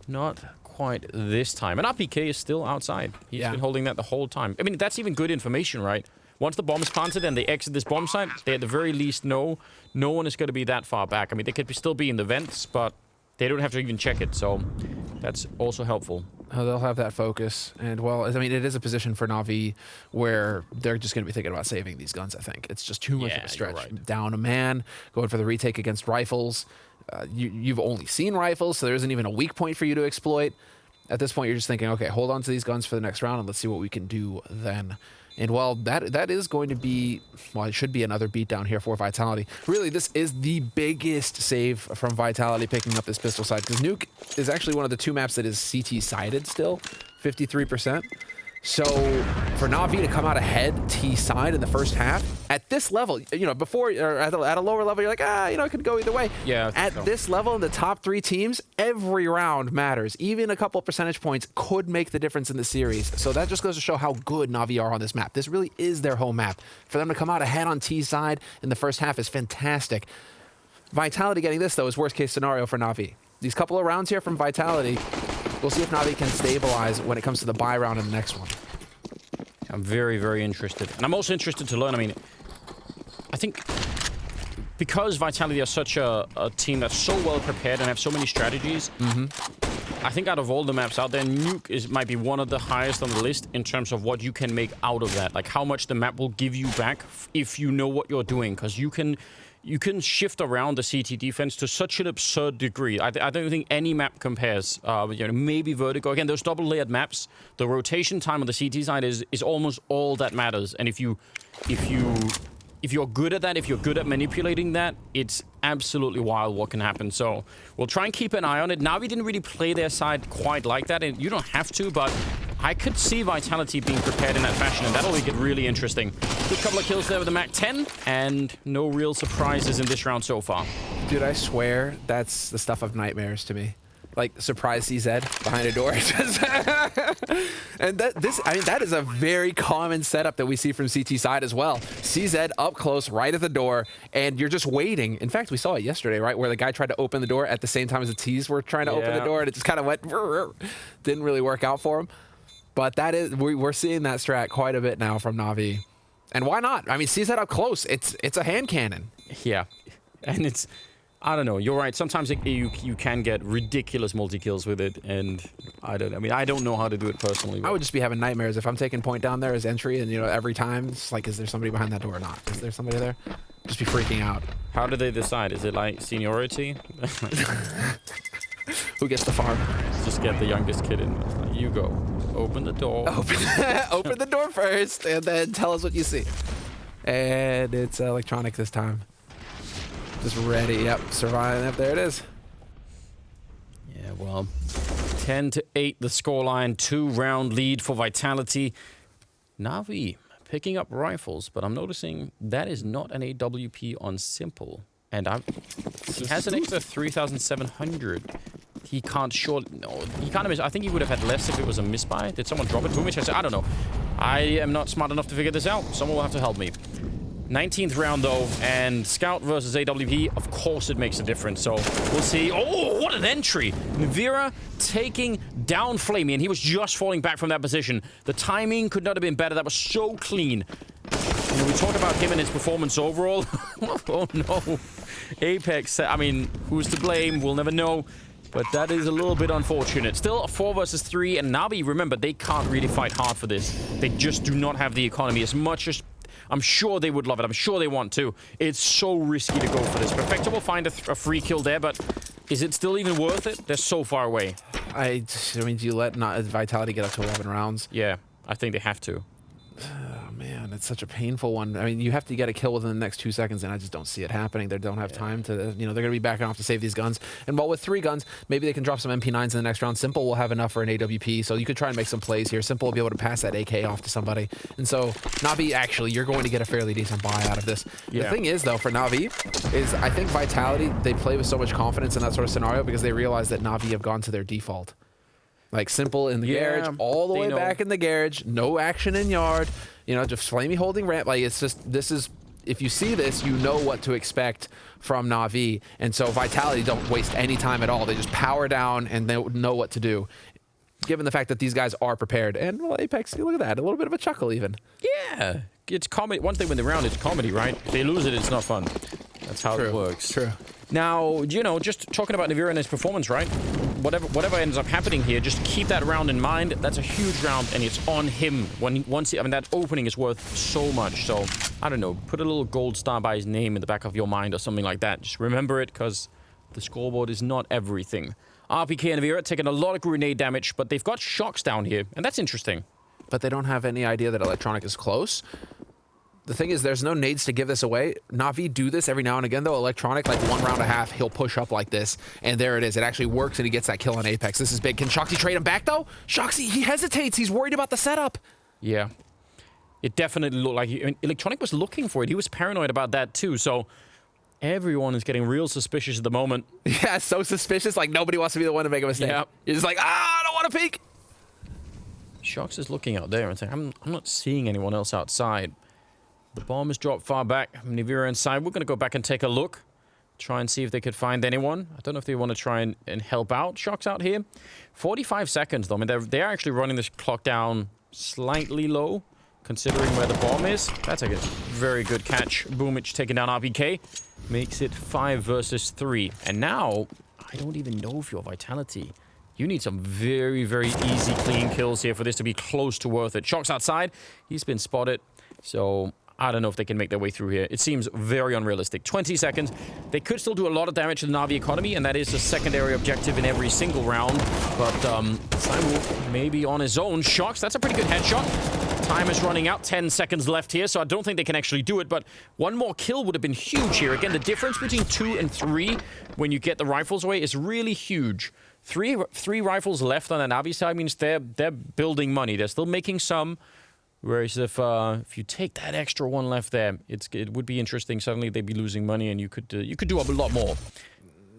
not quite this time. And RPK is still outside. He's been holding that the whole time. I mean, that's even good information, right? Once the bomb is planted and they exit this bomb site, they at the very least know no one is going to be that far back. I mean, they could still be in the vents, but they don't have to even check it, so that's also helpful. They'll have that focus. And, well, I mean, it is a position for Na'Vi where they're just going to be thinking about saving these guns, I think. It's just too much of a stretch. Right. Down a man, going for the retake against rifles. You've only seen rifles, so there isn't even a weak point for you to exploit. At this point, you're just thinking, okay, hold on to these guns for the next round, and let's see what we can do then. And, well, that is going to be, well, it should be another beatdown here for Vitality. Really, this is the biggest save from Vitality picking up this pistol side, because Nuke is actually one of the 2 maps that is CT-sided still, 53%. So for Na'Vi to come out ahead T-side in the first half, at this level, you know, before, or at a lower level, you're like, you know, it could go either way. Yeah. At this level, in the top 3 teams, every round matters. Even a couple of percentage points could make the difference in the series. So that just goes to show how good Na'Vi are on this map. This really is their home map. For them to come out ahead on T-side in the first half is fantastic. Vitality getting this, though, is worst case scenario for Na'Vi. These couple of rounds here from Vitality, we'll see if Na'Vi can stabilize when it comes to the buy round in the next one. I'm very, very interested. And I'm also interested to learn, I mean, I think because Vitality are such a team that's so well prepared and have so many strategies, I think out of all the maps out there, Nuke might be one of the highest on the list in terms of what you can make out of that. Like how much the map will give you back if you know what you're doing. Because you can shift around the CT defense to such an absurd degree. I don't think any map compares. You know, maybe Vertigo. Again, those double-layered maps, the rotation time on the CT side is almost all that matters. And if you're good at that, if you're good at manipulating that, it's absolutely wild what can happen. So we'll try and keep an eye on it. Na'Vi didn't really play their side quite like that, and you don't have to, but I could see Vitality being prepared in that fashion, and that'll make it really interesting. Good couple of kills there with the Mac-10, and no real surprises in this round so far. Dude, I swear that's the stuff of nightmares to me. Like, surprise CZ behind a door. And that is a very common setup that we see from CT side as well. CZ up close, right at the door, and you're just waiting. In fact, we saw it yesterday, right, where the guy tried to open the door at the same time as the T's were trying to open the door, and it just kind of went, didn't really work out for him. But that is, we're seeing that strat quite a bit now from Na'Vi. And why not? I mean, CZ up close, it's a hand cannon. Yeah, and it's, I don't know, you're right. Sometimes you can get ridiculous multi-kills with it, and I don't know how to do it personally. I would just be having nightmares if I'm taking point down there as entry, and, you know, every time, it's like, is there somebody behind that door or not? Is there somebody there? Just be freaking out. How do they decide? Is it like seniority? Who gets the farm? Just get the youngest kid in. Like, you go. Open the door. Open the door first, and then tell us what you see. And it's electronic this time. Just ready. Yep, surviving. Yep, there it is. Yeah, well, 10-8 the scoreline. 2-round lead for Vitality. Na'Vi picking up rifles, but I'm noticing that is not an AWP on Simple. And he has an extra 3,700. He can't he can't miss. I think he would have had less if it was a misbuy. Did someone drop it? boomich? I don't know. I am not smart enough to figure this out. Someone will have to help me. 19th round, though, and Scout versus AWP, of course it makes a difference. So we'll see. Oh, what an entry. Navira taking down Flamey, and he was just falling back from that position. The timing could not have been better. That was so clean. And we talk about him and his performance overall. Oh, no. Apex, I mean, who's to blame? We'll never know. But that is a little bit unfortunate. Still a 4 versus 3, and Na'Vi, remember, they can't really fight hard for this. They just do not have the economy as much as I'm sure they would love it. I'm sure they want to. It's so risky to go for this. Perfecto will find a free kill there, but is it still even worth it? They're so far away. I mean, do you let Vitality get up to 11 rounds? Yeah, I think they have to. Oh, man, it's such a painful one. I mean, you have to get a kill within the next 2 seconds, and I just don't see it happening. They don't have time to, you know, they're going to be backing off to save these guns. And while with 3 guns, maybe they can drop some MP9s in the next round. Simple will have enough for an AWP, so you could try and make some plays here. Simple will be able to pass that AK off to somebody. And so, Na'Vi, actually, you're going to get a fairly decent buy out of this. Yeah. The thing is, though, for Na'Vi, is I think Vitality, they play with so much confidence in that sort of scenario because they realize that Na'Vi have gone to their default. Like, Simple in the garage, all the way back in the garage, no action in yard. You know, just flamey holding ramp. Like, it's just, this is, if you see this, you know what to expect from Na'Vi. And so Vitality don't waste any time at all. They just power down and they know what to do, given the fact that these guys are prepared. And, well, Apex, look at that. A little bit of a chuckle even. Yeah. It's comedy. One thing when they're around, it's comedy, right? If they lose it, it's not fun. That's how it works. True. Now, you know, just talking about Navira and his performance, right? Whatever ends up happening here, just keep that round in mind. That's a huge round, and it's on him. I mean, that opening is worth so much. So, I don't know, put a little gold star by his name in the back of your mind or something like that. Just remember it, because the scoreboard is not everything. RPK and Navira taking a lot of grenade damage, but they've got shocks down here, and that's interesting. But they don't have any idea that Electronic is close. The thing is, there's no nades to give this away. Na'Vi do this every now and again, though. Electronic, like 1 round and a half, he'll push up like this, and there it is. It actually works, and he gets that kill on Apex. This is big. Can Shoxy trade him back, though? Shoxy, he hesitates. He's worried about the setup. Yeah. It definitely looked like Electronic was looking for it. He was paranoid about that, too, so everyone is getting real suspicious at the moment. Yeah, so suspicious. Like, nobody wants to be the one to make a mistake. Yeah. You're just like, I don't want to peek. Shox is looking out there and saying, I'm not seeing anyone else outside. The bomb is dropped far back. Navira inside. We're going to go back and take a look. Try and see if they could find anyone. I don't know if they want to try and help out Shox out here. 45 seconds, though. I mean, they're actually running this clock down slightly low, considering where the bomb is. That's a very good catch. boomich taking down RPK. Makes it 5 versus 3. And now, I don't even know if you're Vitality. You need some very, very easy, clean kills here for this to be close to worth it. Shox outside. He's been spotted. So I don't know if they can make their way through here. It seems very unrealistic. 20 seconds. They could still do a lot of damage to the Na'Vi economy, and that is a secondary objective in every single round. But zywoo maybe on his own. Shox, that's a pretty good headshot. Time is running out. 10 seconds left here, so I don't think they can actually do it. But one more kill would have been huge here. Again, the difference between 2 and 3 when you get the rifles away is really huge. Three rifles left on the Na'Vi side means they're building money. They're still making some. Whereas if you take that extra one left there, it would be interesting. Suddenly they'd be losing money, and you could do a lot more.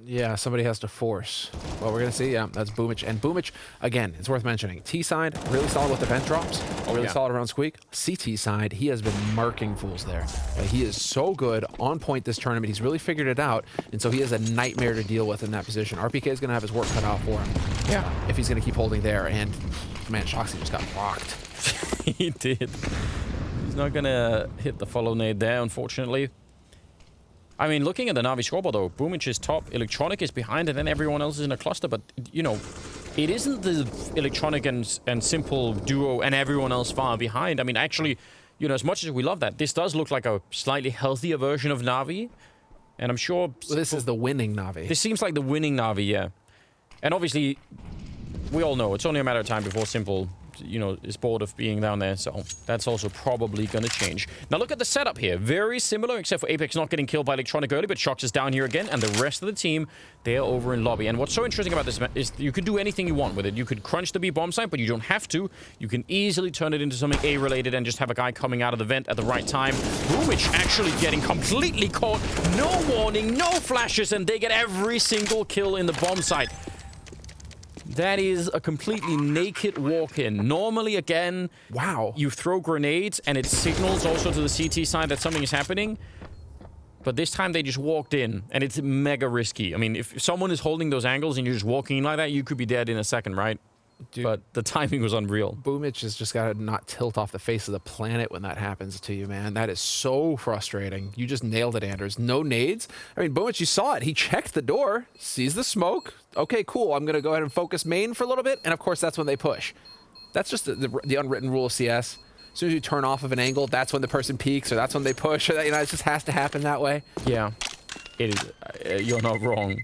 Yeah, somebody has to force. Well, we're going to see. Yeah, that's boomich. And boomich, again, it's worth mentioning. T side, really solid with the vent drops. Really solid around squeak. CT side, he has been marking fools there. He is so good on point this tournament. He's really figured it out. And so he is a nightmare to deal with in that position. RPK is going to have his work cut out for him. Yeah. If he's going to keep holding there. And, man, Shoxy just got rocked. He did. He's not going to hit the follow nade there, unfortunately. I mean, looking at the Na'Vi scoreboard, though, boomich is top, Electronic is behind, and then everyone else is in a cluster. But, you know, it isn't the Electronic and Simple duo and everyone else far behind. I mean, actually, you know, as much as we love that, this does look like a slightly healthier version of Na'Vi. And I'm sure... Well, this is the winning Na'Vi. This seems like the winning Na'Vi, yeah. And obviously, we all know it's only a matter of time before Simple... you know, is bored of being down there, so that's also probably going to change. Now look at the setup here. Very similar, except for Apex not getting killed by Electronic early, but Shox is down here again, and the rest of the team, they're over in lobby. And what's so interesting about this is you could do anything you want with it. You could crunch the B bomb site, but you don't have to. You can easily turn it into something A-related and just have a guy coming out of the vent at the right time. boomich actually getting completely caught. No warning, no flashes, and they get every single kill in the bomb site. That is a completely naked walk-in. Normally, again, wow, you throw grenades and it signals also to the CT side that something is happening. But this time they just walked in, and it's mega risky. I mean, if someone is holding those angles and you're just walking in like that, you could be dead in a second, right? Dude, but the timing was unreal. boomich has just got to not tilt off the face of the planet when that happens to you, man. That is so frustrating. You just nailed it, Anders. No nades. I mean, boomich, you saw it. He checked the door, sees the smoke. Okay, cool. I'm going to go ahead and focus main for a little bit. And of course, that's when they push. That's just the unwritten rule of CS. As soon as you turn off of an angle, that's when the person peeks, or that's when they push. Or that, you know, it just has to happen that way. Yeah, it is. You're not wrong.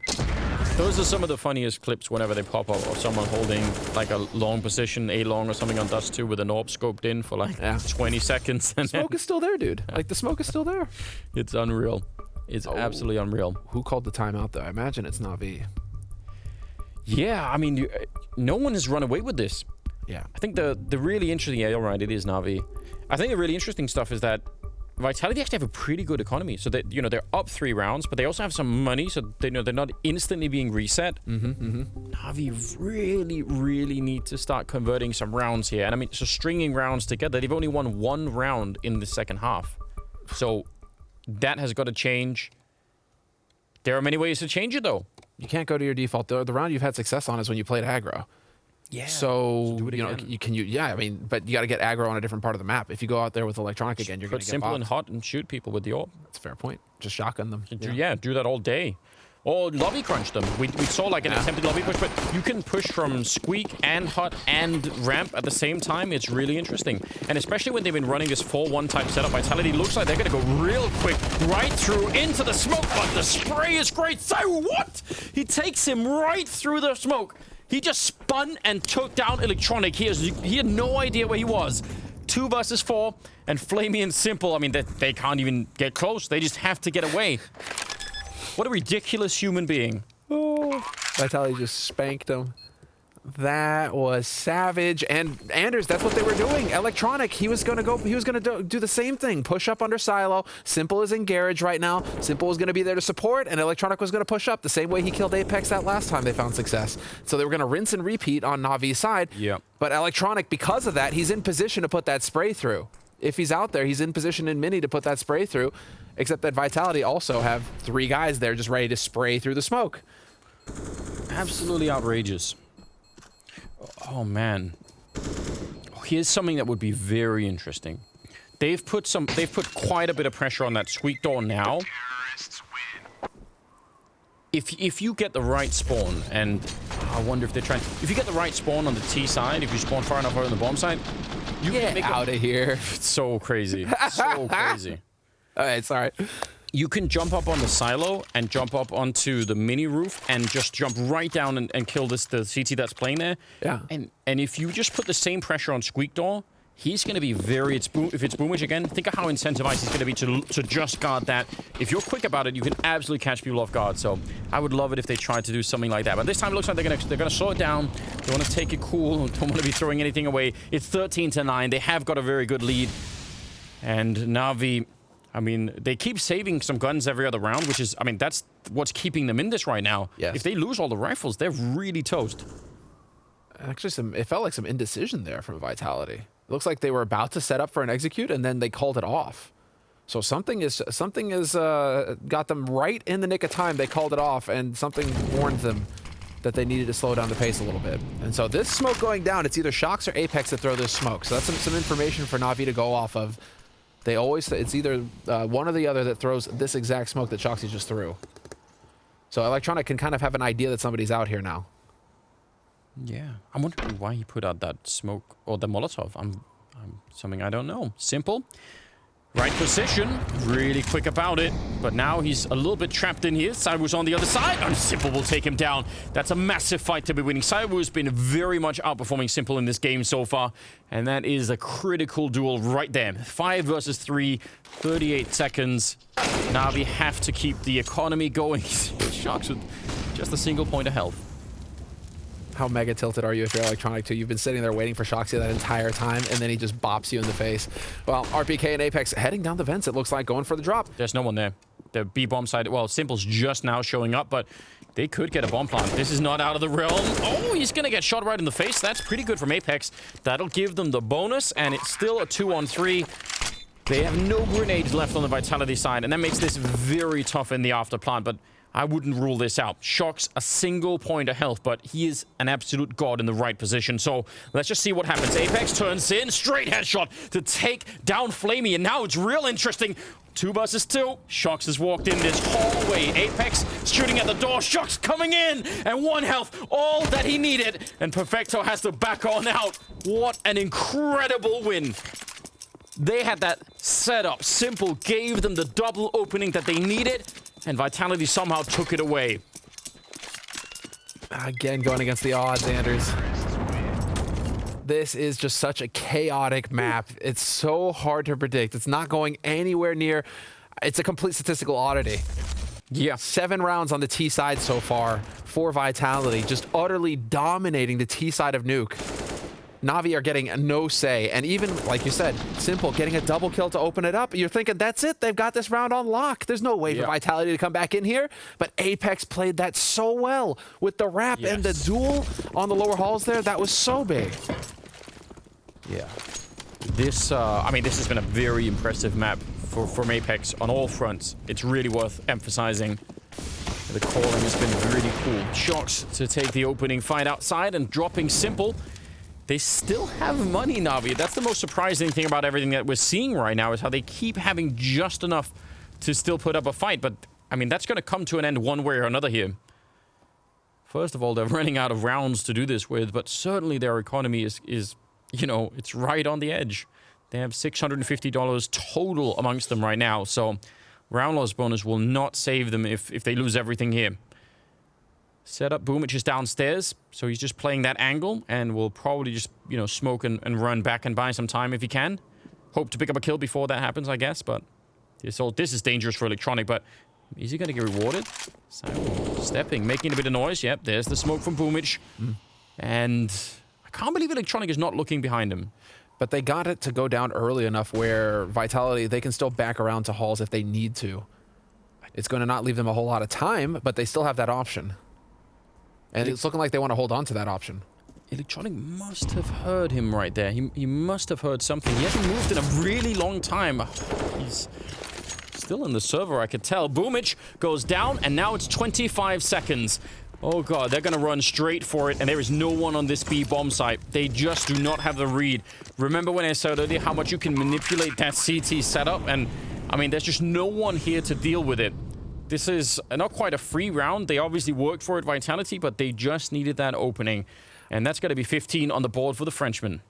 Those are some of the funniest clips whenever they pop up of someone holding like a long position, A-long or something on Dust 2 with an AWP scoped in for like 20 seconds. And smoke is still there, dude. Like, the smoke is still there. It's unreal. It's absolutely unreal. Who called the timeout, though? I imagine it's Na'Vi. Yeah, I mean, no one has run away with this. Yeah. I think the really interesting... Yeah, you're right. It is Na'Vi. I think the really interesting stuff is that Vitality actually have a pretty good economy. So that they're up 3 rounds, but they also have some money, so they're not instantly being reset. Navi really, really need to start converting some rounds here. And I mean, so stringing rounds together, they've only won 1 round in the second half. So that has got to change. There are many ways to change it, though. You can't go to your default. The round you've had success on is when you played aggro. Yeah. So, do it you know, again. yeah, I mean, but you got to get aggro on a different part of the map. If you go out there with electronic again, you're going to get simple bopped. and hot and shoot people with the orb. That's a fair point. Just shotgun them. Yeah, do that all day. Or lobby crunch them. We saw like an attempted lobby push, but you can push from squeak and hot and ramp at the same time. It's really interesting. And especially when they've been running this 4-1 type setup, Vitality looks like they're going to go real quick right through into the smoke, but the spray is great. So what? He takes him right through the smoke. He just spun and took down Electronic. He had no idea where he was. 2 versus 4, and Flamey and Simple, I mean, they can't even get close. They just have to get away. What a ridiculous human being. Oh, Vitality just spanked him. That was savage. And Anders, that's what they were doing. Electronic, he was gonna do the same thing. Push up under silo. Simple is in garage right now. Simple was gonna be there to support, and Electronic was gonna push up the same way he killed Apex that last time they found success. So they were gonna rinse and repeat on Navi's side. Yeah. But Electronic, because of that, he's in position to put that spray through. If he's out there, he's in position in mini to put that spray through. Except that Vitality also have 3 guys there just ready to spray through the smoke. Absolutely outrageous. Oh, man. Here's something that would be very interesting. They've put quite a bit of pressure on that squeak door now. If you get the right spawn, and I wonder if they're trying... If you get the right spawn on the T side, if you spawn far enough out on the bomb side, you can make out of here. It's so crazy. So crazy. All right, sorry. You can jump up on the silo and jump up onto the mini roof and just jump right down and kill the CT that's playing there. Yeah. And if you just put the same pressure on Squeak Door, he's going to be very... if it's Boomage again, think of how incentivized he's going to be to just guard that. If you're quick about it, you can absolutely catch people off guard. So I would love it if they tried to do something like that. But this time it looks like they're going to slow it down. They want to take it cool. Don't want to be throwing anything away. It's 13-9. They have got a very good lead. And Navi... I mean, they keep saving some guns every other round, which is, I mean, that's what's keeping them in this right now. Yes. If they lose all the rifles, they're really toast. Actually, it felt like some indecision there from Vitality. It looks like they were about to set up for an execute, and then they called it off. So something is got them right in the nick of time. They called it off, and something warned them that they needed to slow down the pace a little bit. And so this smoke going down, it's either Shox or Apex that throw this smoke. So that's some information for Navi to go off of. It's either one or the other that throws this exact smoke that Shoxy just threw. So Electronic can kind of have an idea that somebody's out here now. Yeah. I'm wondering why he put out that smoke or the Molotov. I'm something I don't know. Simple. Right position. Really quick about it. But now he's a little bit trapped in here. zywoo's on the other side. And Simple will take him down. That's a massive fight to be winning. zywoo's been very much outperforming Simple in this game so far. And that is a critical duel right there. 5 versus 3. 38 seconds. Navi have to keep the economy going. Shox with just a single point of health. How mega tilted are you if you're Electronic too? You've been sitting there waiting for Shoxy that entire time, and then he just bops you in the face. Well, RPK and Apex heading down the vents, it looks like, going for the drop. There's no one there. The B-bomb side, well, Simple's just now showing up, but they could get a bomb plant. This is not out of the realm. Oh, he's going to get shot right in the face. That's pretty good from Apex. That'll give them the bonus, and it's still a 2-on-3. They have no grenades left on the Vitality side, and that makes this very tough in the after plant, but I wouldn't rule this out. Shox a single point of health, but he is an absolute god in the right position. So let's just see what happens. Apex turns in, straight headshot to take down Flamey, and now it's real interesting. 2 versus 2. Shox has walked in this hallway. Apex shooting at the door. Shox coming in, and 1 health, all that he needed. And Perfecto has to back on out. What an incredible win. They had that set up. Simple gave them the double opening that they needed, and Vitality somehow took it away. Again, going against the odds, Anders. This is just such a chaotic map. It's so hard to predict. It's not going anywhere near. It's a complete statistical oddity. Yeah. 7 rounds on the T side so far for Vitality, just utterly dominating the T side of Nuke. Na'Vi are getting no say. And even, like you said, Simple getting a double kill to open it up. You're thinking, that's it. They've got this round on lock. There's no way for Vitality to come back in here. But Apex played that so well with the wrap and the duel on the lower halls there. That was so big. Yeah. This, I mean, this has been a very impressive map from Apex on all fronts. It's really worth emphasizing. The calling has been really cool. Shots to take the opening fight outside and dropping Simple. They still have money, Navi. That's the most surprising thing about everything that we're seeing right now is how they keep having just enough to still put up a fight. But, I mean, that's going to come to an end one way or another here. First of all, they're running out of rounds to do this with, but certainly their economy is you know, it's right on the edge. They have $650 total amongst them right now, so round loss bonus will not save them if they lose everything here. Set up Boomich is downstairs, so he's just playing that angle, and will probably just, you know, smoke and run back and buy some time if he can. Hope to pick up a kill before that happens, I guess, but this is dangerous for Electronic, but is he going to get rewarded? So, stepping, making a bit of noise. Yep, there's the smoke from Boomich. And I can't believe Electronic is not looking behind him. But they got it to go down early enough where Vitality, they can still back around to halls if they need to. It's going to not leave them a whole lot of time, but they still have that option. And it's looking like they want to hold on to that option. Electronic must have heard him right there. He must have heard something. He hasn't moved in a really long time. He's still in the server, I could tell. Boomich goes down, and now it's 25 seconds. Oh god, they're gonna run straight for it, and there is no one on this B bomb site. They just do not have the read. Remember when I said earlier how much you can manipulate that CT setup? And, I mean, there's just no one here to deal with it. This is not quite a free round. They obviously worked for it, Vitality, but they just needed that opening. And that's gonna be 15 on the board for the Frenchman.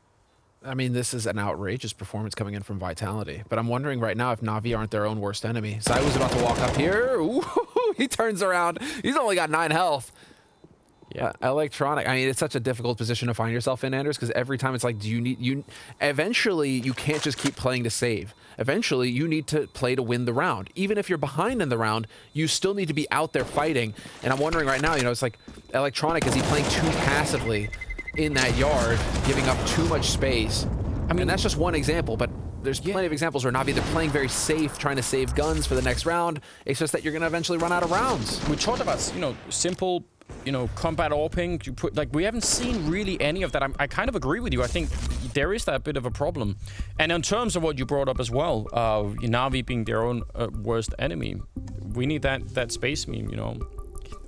I mean, this is an outrageous performance coming in from Vitality. But I'm wondering right now if Na'Vi aren't their own worst enemy. zywoo's about to walk up here. Ooh, he turns around. He's only got 9 health. Yeah, Electronic. I mean, it's such a difficult position to find yourself in, Anders, because every time it's like, eventually, you can't just keep playing to save. Eventually, you need to play to win the round. Even if you're behind in the round, you still need to be out there fighting. And I'm wondering right now, you know, it's like, Electronic, is he playing too passively in that yard, giving up too much space? I mean, that's just one example, but there's plenty of examples where Na'Vi, they're playing very safe, trying to save guns for the next round. It's just that you're going to eventually run out of rounds. We talked about, you know, simple, you know, combat AWPing. You put, like, we haven't seen really any of that. I kind of agree with you. I think there is that bit of a problem. And in terms of what you brought up as well, Na'Vi being their own worst enemy, we need that space meme, you know.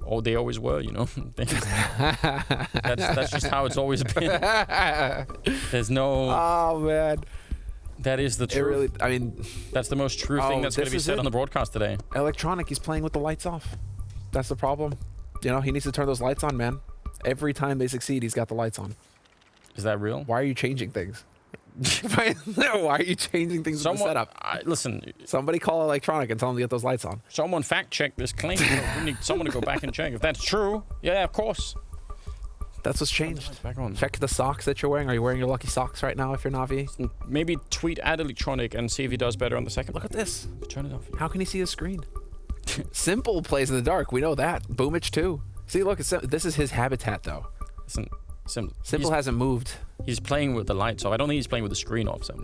Oh, they always were, you know. that's just how it's always been. There's no... Oh, man. That is the truth. It really, I mean... That's the most true thing that's going to be said on the broadcast today. Electronic, he's playing with the lights off. That's the problem. You know, he needs to turn those lights on, man. Every time they succeed, he's got the lights on. Is that real? Why are you changing things? Why are you changing things in the setup? Listen. Somebody call Electronic and tell them to get those lights on. Someone fact check this claim. We need someone to go back and check. If that's true, yeah, of course. That's what's changed. Back on. Check the socks that you're wearing. Are you wearing your lucky socks right now if you're Na'Vi? Maybe tweet at Electronic and see if he does better on the second. Look at this. Turn it off. How can he see his screen? Simple plays in the dark. We know that. Boomich too. See, look, this is his habitat though. Listen, Simple hasn't moved. He's playing with the lights off. I don't think he's playing with the screen off. So.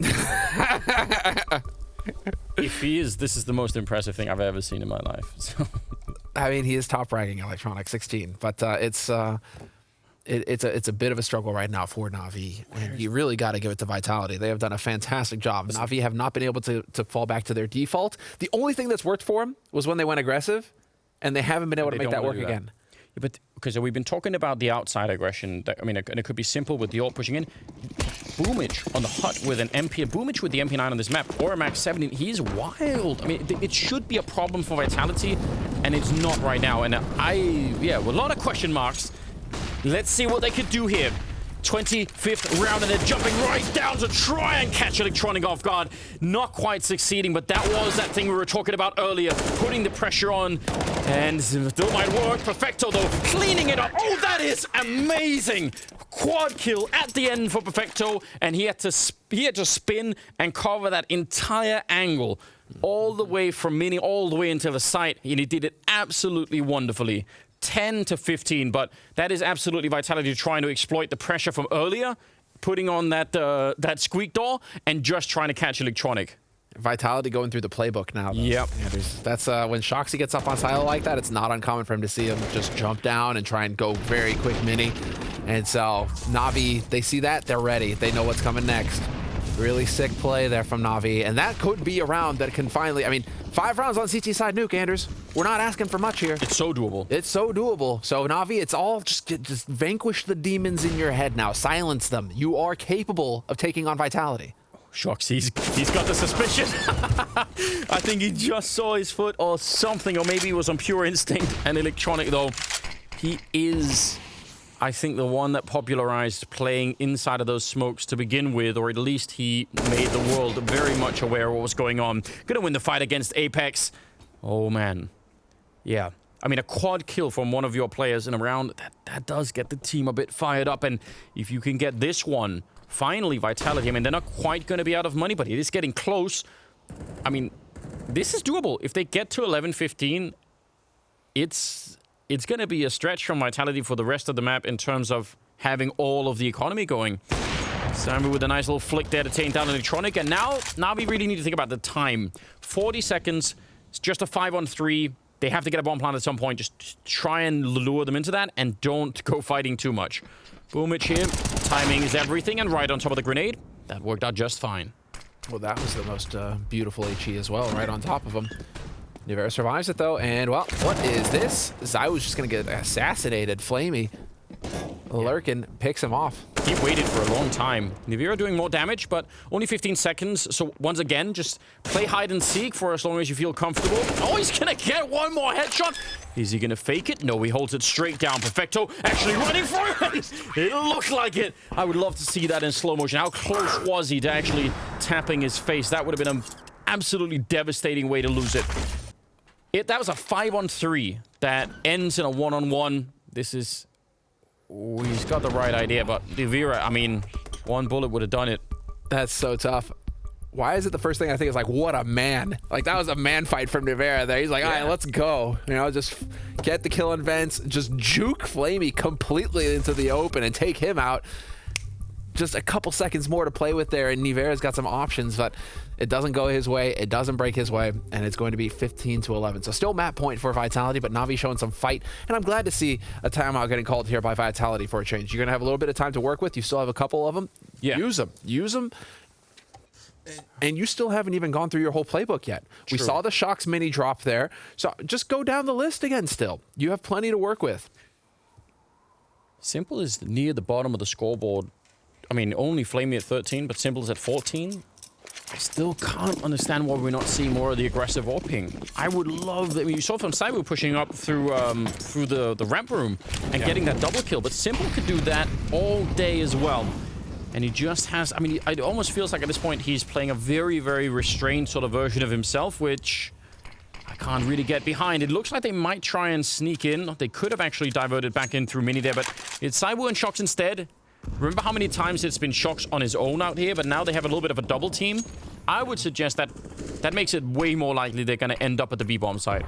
If he is, this is the most impressive thing I've ever seen in my life. So. I mean, he is top ranking Electronic 16, but it's a bit of a struggle right now for Na'Vi, and you really got to give it to Vitality. They have done a fantastic job. Na'Vi have not been able to fall back to their default. The only thing that's worked for them was when they went aggressive, and they haven't been able to make that work again. Yeah, but because we've been talking about the outside aggression. I mean, and it could be simple with the AWP pushing in. Boomich on the hut with an MP. Boomich with the MP9 on this map, or a Max 17. He's wild. I mean, it should be a problem for Vitality, and it's not right now. And with a lot of question marks. Let's see what they could do here. 25th round, and they're jumping right down to try and catch Electronic off guard. Not quite succeeding, but that was that thing we were talking about earlier. Putting the pressure on, and still might work. Perfecto, though, cleaning it up. Oh, that is amazing. Quad kill at the end for Perfecto, and he had to spin and cover that entire angle. All the way from mini, all the way into the site, and he did it absolutely wonderfully. 10 to 15, but that is absolutely Vitality trying to exploit the pressure from earlier. putting on that squeak door and just trying to catch electronic. Vitality going through the playbook now, though. Yep. Yeah, that's when Shoxy gets up on silo like that, it's not uncommon for him to see him just jump down and try and go very quick mini. And so NAVI, they see that, they're ready. They know what's coming next. Really sick play there from NAVI. And that could be a round that can finally, I mean, 5 rounds on CT side nuke, Anders. We're not asking for much here. It's so doable. It's so doable. So NAVI, it's all just vanquish the demons in your head now. Silence them. You are capable of taking on Vitality. Shox, he's got the suspicion. I think he just saw his foot or something, or maybe it was on pure instinct. And electronic, though, he is, I think, the one that popularized playing inside of those smokes to begin with, or at least he made the world very much aware of what was going on. Gonna win the fight against Apex. Oh, man. Yeah. I mean, a quad kill from one of your players in a round, that does get the team a bit fired up. And if you can get this one, finally, Vitality, I mean, they're not quite going to be out of money, but it is getting close. I mean, this is doable. If they get to 11-15, it's going to be a stretch from Vitality for the rest of the map in terms of having all of the economy going. Zywoo with a nice little flick there to take down electronic. And now we really need to think about the time. 40 seconds. It's just a 5-on-3. They have to get a bomb plant at some point. Just try and lure them into that and don't go fighting too much. woxic here. Timing is everything, and right on top of the grenade. That worked out just fine. Well, that was the most beautiful HE as well, right on top of him. Nivera survives it, though, and, well, what is this? Zywoo's just going to get assassinated. Flamey, lurking, picks him off. He waited for a long time. Nivera doing more damage, but only 15 seconds. So, once again, just play hide and seek for as long as you feel comfortable. Oh, he's going to get one more headshot. Is he going to fake it? No, he holds it straight down. Perfecto actually running for it. It looked like it. I would love to see that in slow motion. How close was he to actually tapping his face? That would have been an absolutely devastating way to lose it. That was a 5-on-3 that ends in a 1-on-1. This is... Ooh, he's got the right idea, but Nivera, I mean, one bullet would have done it. That's so tough. Why is it the first thing I think is like, what a man. Like, that was a man fight from Nivera there. He's like, all right, let's go. You know, just get the kill on Vents, just juke Flamey completely into the open and take him out. Just a couple seconds more to play with there, and Nivera's got some options, but it doesn't go his way, it doesn't break his way, and it's going to be 15-11. So still map point for Vitality, but Navi showing some fight, and I'm glad to see a timeout getting called here by Vitality for a change. You're going to have a little bit of time to work with. You still have a couple of them. Yeah. Use them. And you still haven't even gone through your whole playbook yet. True. We saw the Shox mini drop there, so just go down the list again still. You have plenty to work with. Simple is near the bottom of the scoreboard. I mean, only Flamey at 13, but Simple is at 14. I still can't understand why we're not seeing more of the aggressive AWPing. I would love that. I mean, you saw from Zywoo pushing up through the ramp room and getting that double kill, but Simple could do that all day as well. And he just has, I mean, it almost feels like at this point he's playing a very, very restrained sort of version of himself, which I can't really get behind. It looks like they might try and sneak in. They could have actually diverted back in through mini there, but it's Zywoo and Shox instead. Remember how many times it's been Shox on his own out here, but now they have a little bit of a double team? I would suggest that makes it way more likely they're going to end up at the B-bomb site.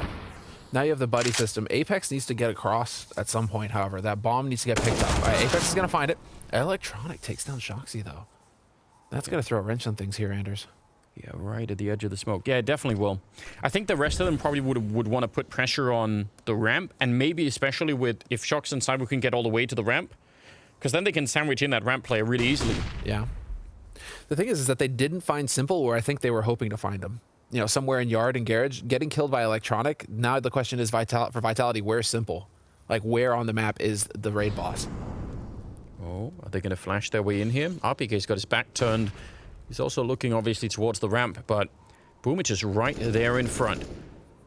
Now you have the buddy system. Apex needs to get across at some point, however. That bomb needs to get picked up. All right, Apex is going to find it. Electronic takes down Shoxy, though. That's going to throw a wrench on things here, Anders. Yeah, right at the edge of the smoke. Yeah, it definitely will. I think the rest of them probably would want to put pressure on the ramp, and maybe especially with if Shox and Zywoo can get all the way to the ramp, because then they can sandwich in that ramp player really easily. Yeah. The thing is that they didn't find Simple where I think they were hoping to find him. You know, somewhere in Yard and Garage, getting killed by Electronic. Now the question is, for Vitality, where's Simple? Like, where on the map is the raid boss? Oh, are they going to flash their way in here? RPK's got his back turned. He's also looking, obviously, towards the ramp, but woxic is right there in front.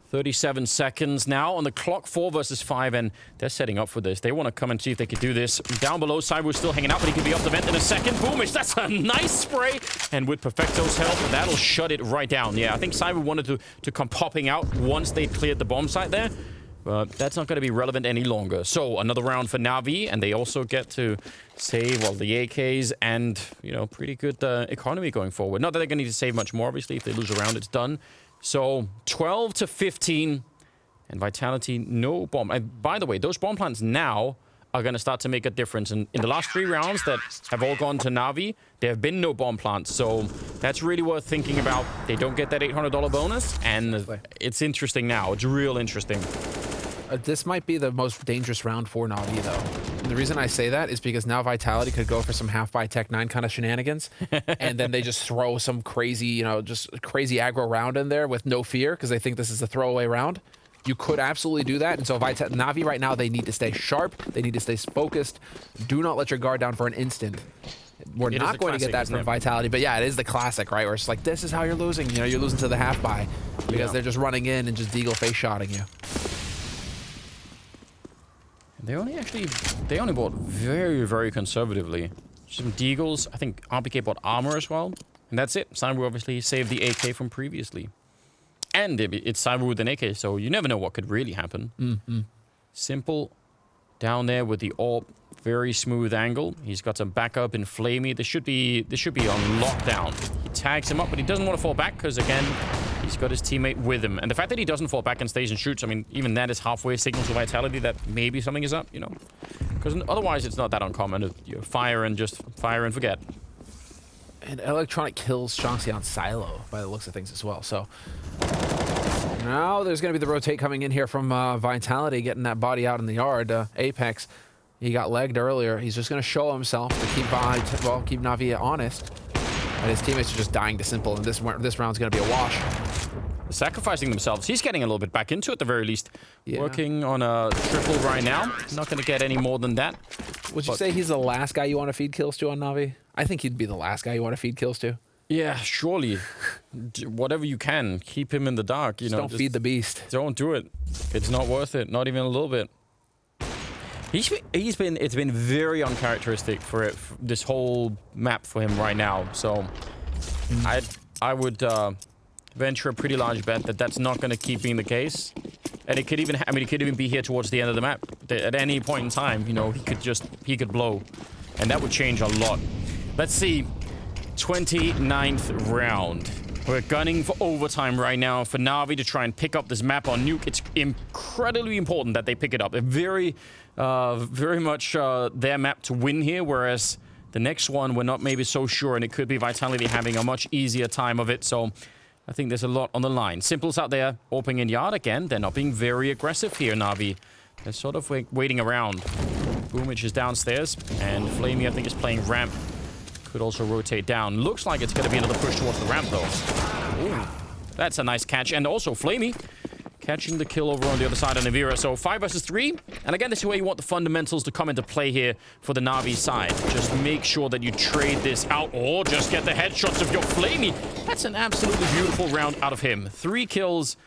37 seconds now on the clock, 4 versus 5, and they're setting up for this. They want to come and see if they could do this. Down below, Zywoo's still hanging out, but he could be off the vent in a second. woxic, that's a nice spray, and with Perfecto's help, that'll shut it right down. Yeah, I think Zywoo wanted to come popping out once they cleared the bomb site there, but that's not going to be relevant any longer. So, another round for NAVI, and they also get to save, well, the AKs and, you know, pretty good economy going forward. Not that they're going to need to save much more, obviously. If they lose a round, it's done. So, 12-15, and Vitality, no bomb. And by the way, those bomb plants now are going to start to make a difference. And in the last 3 rounds that have all gone to Navi, there have been no bomb plants. So that's really worth thinking about. They don't get that $800 bonus, and it's interesting now. It's real interesting. This might be the most dangerous round for Navi, though. And the reason I say that is because now Vitality could go for some half by Tech 9 kind of shenanigans, and then they just throw some crazy, you know, just crazy aggro round in there with no fear because they think this is a throwaway round. You could absolutely do that. And so Navi right now, they need to stay sharp. They need to stay focused. Do not let your guard down for an instant. We're not going to get that from Vitality, but yeah, it is the classic, right? Where it's like, this is how you're losing. You know, you're losing to the half by because they're just running in and just deagle face shotting you. They only bought very, very conservatively. Some deagles. I think RPK bought armor as well. And that's it. zywoo obviously saved the AK from previously. And it's zywoo with an AK, so you never know what could really happen. Simple down there with the AWP. Very smooth angle. He's got some backup in Flamey. This should be on lockdown. He tags him up, but he doesn't want to fall back because, again, he's got his teammate with him. And the fact that he doesn't fall back and stays and shoots, I mean, even that is halfway signal to Vitality that maybe something is up, you know? Because otherwise, it's not that uncommon. You fire and just fire and forget. And Electronic kills Shanxi on Silo by the looks of things as well. So now there's going to be the rotate coming in here from Vitality, getting that body out in the yard. Apex, he got legged earlier. He's just going to show himself to keep keep Navi honest. And his teammates are just dying to simple, and this round's going to be a wash. Sacrificing themselves. He's getting a little bit back into it at the very least. Working on a triple right now. Not going to get any more than that. Would you say he's the last guy you want to feed kills to on Navi? I think he'd be the last guy you want to feed kills to. Yeah, surely. Whatever you can, keep him in the dark. You know, don't feed the beast. Don't do it. It's not worth it. Not even a little bit. It's been very uncharacteristic for this whole map for him right now. So I would venture a pretty large bet that that's not going to keep being the case. And it could even, I mean, it could even be here towards the end of the map. At any point in time, you know, he could blow. And that would change a lot. Let's see. 29th round. We're gunning for overtime right now for Navi to try and pick up this map on Nuke. It's incredibly important that they pick it up. They're very much their map to win here, whereas the next one we're not maybe so sure, and it could be Vitality having a much easier time of it. So I think there's a lot on the line. Simple's out there, opening in yard again. They're not being very aggressive here, Navi. They're sort of waiting around. Boomich is downstairs, and Flamey, I think, is playing ramp. Could also rotate down. Looks like it's going to be another push towards the ramp, though. Ooh, that's a nice catch. And also Flamey catching the kill over on the other side of Navira. So 5 versus 3. And again, this is where you want the fundamentals to come into play here for the Navi side. Just make sure that you trade this out or just get the headshots of your Flamey. That's an absolutely beautiful round out of him. 3 kills,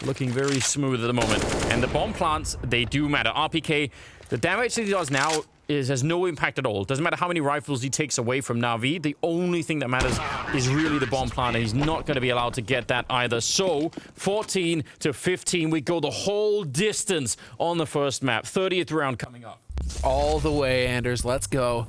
looking very smooth at the moment. And the bomb plants, they do matter. RPK, the damage that he does now has no impact at all. Doesn't matter how many rifles he takes away from Navi. The only thing that matters is really the bomb plant, and he's not going to be allowed to get that either. So 14 to 15, we go the whole distance on the first map. 30th round coming up. All the way, Anders. Let's go.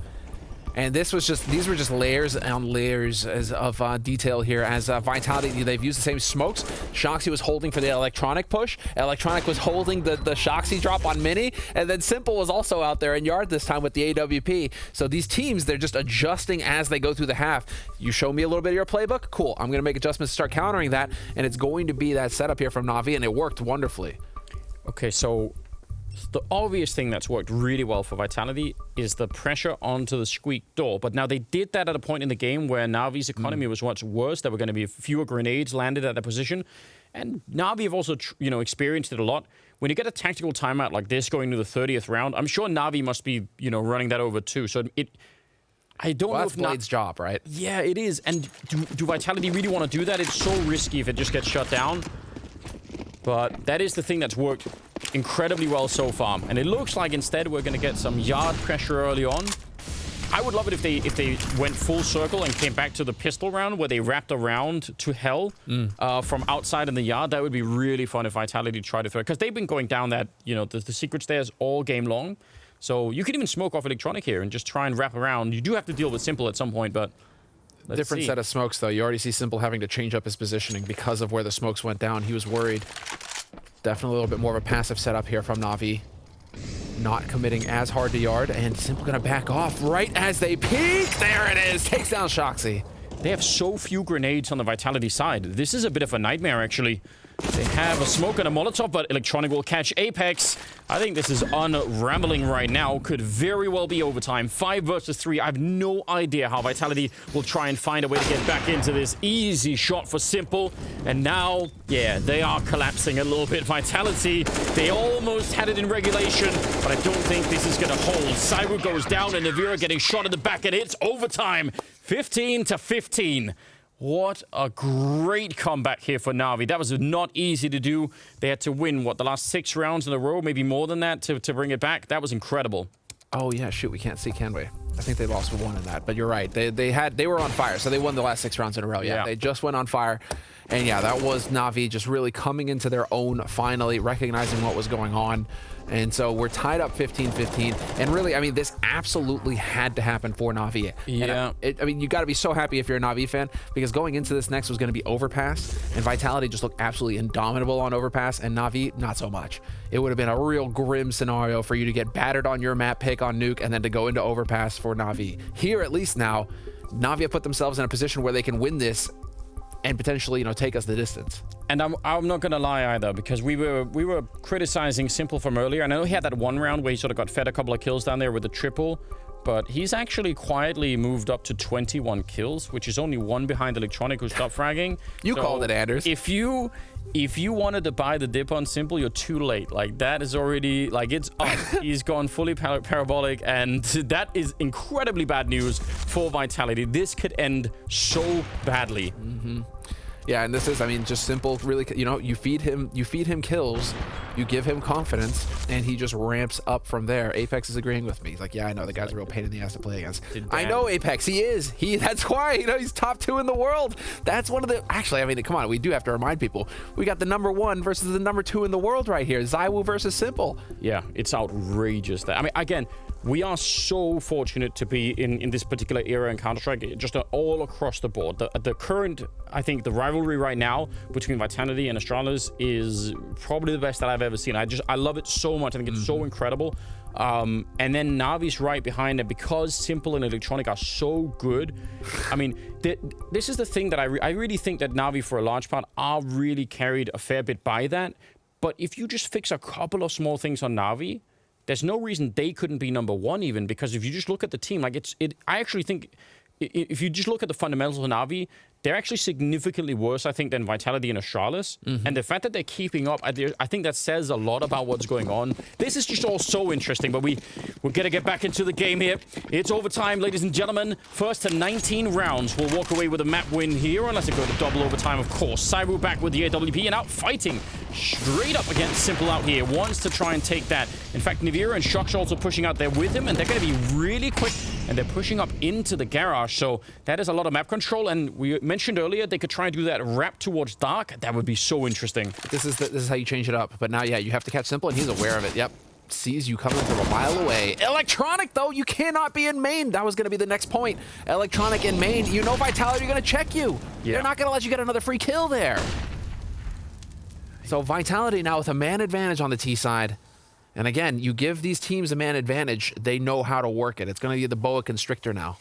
And these were just layers on layers of detail here as Vitality, they've used the same smokes. Shoxy was holding for the Electronic push. Electronic was holding the Shoxy drop on Mini. And then Simple was also out there in yard this time with the AWP. So these teams, they're just adjusting as they go through the half. You show me a little bit of your playbook? Cool. I'm going to make adjustments to start countering that. And it's going to be that setup here from Navi, and it worked wonderfully. Okay, so the obvious thing that's worked really well for Vitality is the pressure onto the squeak door. But now they did that at a point in the game where Navi's economy was much worse. There were going to be fewer grenades landed at that position. And Navi have also, experienced it a lot. When you get a tactical timeout like this going to the 30th round, I'm sure Navi must be, running that over too. So I don't know if Blade's job, right? Yeah, it is. And do Vitality really want to do that? It's so risky if it just gets shut down. But that is the thing that's worked incredibly well so far. And it looks like instead we're going to get some yard pressure early on. I would love it if they went full circle and came back to the pistol round where they wrapped around to hell from outside in the yard. That would be really fun if Vitality tried to throw it. Because they've been going down that, the secret stairs all game long. So you could even smoke off Electronic here and just try and wrap around. You do have to deal with Simple at some point, but different set of smokes, though. You already see Simple having to change up his positioning because of where the smokes went down. He was worried. Definitely a little bit more of a passive setup here from Navi. not committing as hard to yard, and Simple gonna back off right as they peek. There it is, takes down Shoxy. They have so few grenades on the Vitality side. This is a bit of a nightmare, actually. They have a smoke and a Molotov, but Electronic will catch Apex. I think this is unrambling right now. Could very well be overtime. 5 versus 3. I have no idea how Vitality will try and find a way to get back into this. Easy shot for Simple. And now, yeah, they are collapsing a little bit. Vitality, they almost had it in regulation, but I don't think this is going to hold. zywoo goes down, and NAVI getting shot in the back, and it's overtime. 15 to 15. What a great comeback here for Navi. That was not easy to do. They had to win, what, the last 6 rounds in a row, maybe more than that, to bring it back. That was incredible. Oh, yeah, shoot, we can't see, can we? I think they lost 1 in that, but you're right. They were on fire, so they won the last 6 rounds in a row. Yeah, they just went on fire. And yeah, that was Navi just really coming into their own, finally recognizing what was going on. And so we're tied up 15-15. And really, I mean, this absolutely had to happen for Navi. Yeah. I mean, you got to be so happy if you're a Navi fan, because going into this next was going to be Overpass. And Vitality just looked absolutely indomitable on Overpass. And Navi, not so much. It would have been a real grim scenario for you to get battered on your map pick on Nuke and then to go into Overpass for Navi. Here, at least now, Navi have put themselves in a position where they can win this and potentially, you know, take us the distance. And I'm not gonna lie either, because we were criticizing Simple from earlier. I know he had that 1 round where he sort of got fed a couple of kills down there with the triple, but he's actually quietly moved up to 21 kills, which is only 1 behind Electronic, who stopped fragging. You called it, Anders. If you wanted to buy the dip on Simple, you're too late. Like, that is already, like, it's up. He's gone fully parabolic, and that is incredibly bad news for Vitality. This could end so badly. Mm-hmm. Yeah, and this is, I mean, just Simple, really, you know, you feed him kills, you give him confidence, and he just ramps up from there. Apex is agreeing with me. He's like, yeah, I know, the guy's a real pain in the ass to play against. I know Apex, he is. That's why, you know, he's top 2 in the world. That's one of the, actually, I mean, come on, we do have to remind people, we got the #1 versus the #2 in the world right here. zywoo versus Simple. Yeah, it's outrageous. I mean, again, we are so fortunate to be in this particular era in Counter-Strike, just all across the board. The current, I think, the rivalry right now between Vitality and Astralis is probably the best that I've ever seen. I love it so much. I think it's so incredible. And then Navi's right behind it, because Simple and Electronic are so good. I mean, this is the thing that I really think that Navi, for a large part, are really carried a fair bit by that. But if you just fix a couple of small things on Navi, there's no reason they couldn't be #1 even, because if you just look at the team, like I actually think if you just look at the fundamentals of Navi, they're actually significantly worse, I think, than Vitality and Astralis. And the fact that they're keeping up, I think that says a lot about what's going on. This is just all so interesting, but we're going to get back into the game here. It's overtime, ladies and gentlemen. First to 19 rounds. We'll walk away with a map win here, unless it goes to double overtime, of course. zywoo back with the AWP and out fighting straight up against Simple out here. Wants to try and take that. In fact, NAVI and Shox also pushing out there with him, and they're going to be really quick, and they're pushing up into the garage. So that is a lot of map control, and we mentioned earlier they could try and do that wrap towards dark. That would be so interesting. This is how you change it up. But now, yeah, you have to catch Simple, and he's aware of it. Yep. Sees you coming from a mile away. Electronic, though, you cannot be in main. That was going to be the next point. Electronic in main, you know Vitality are going to check you. Yeah. They're not going to let you get another free kill there. So Vitality now with a man advantage on the T side. And again, you give these teams a man advantage, they know how to work it. It's going to be the boa constrictor now.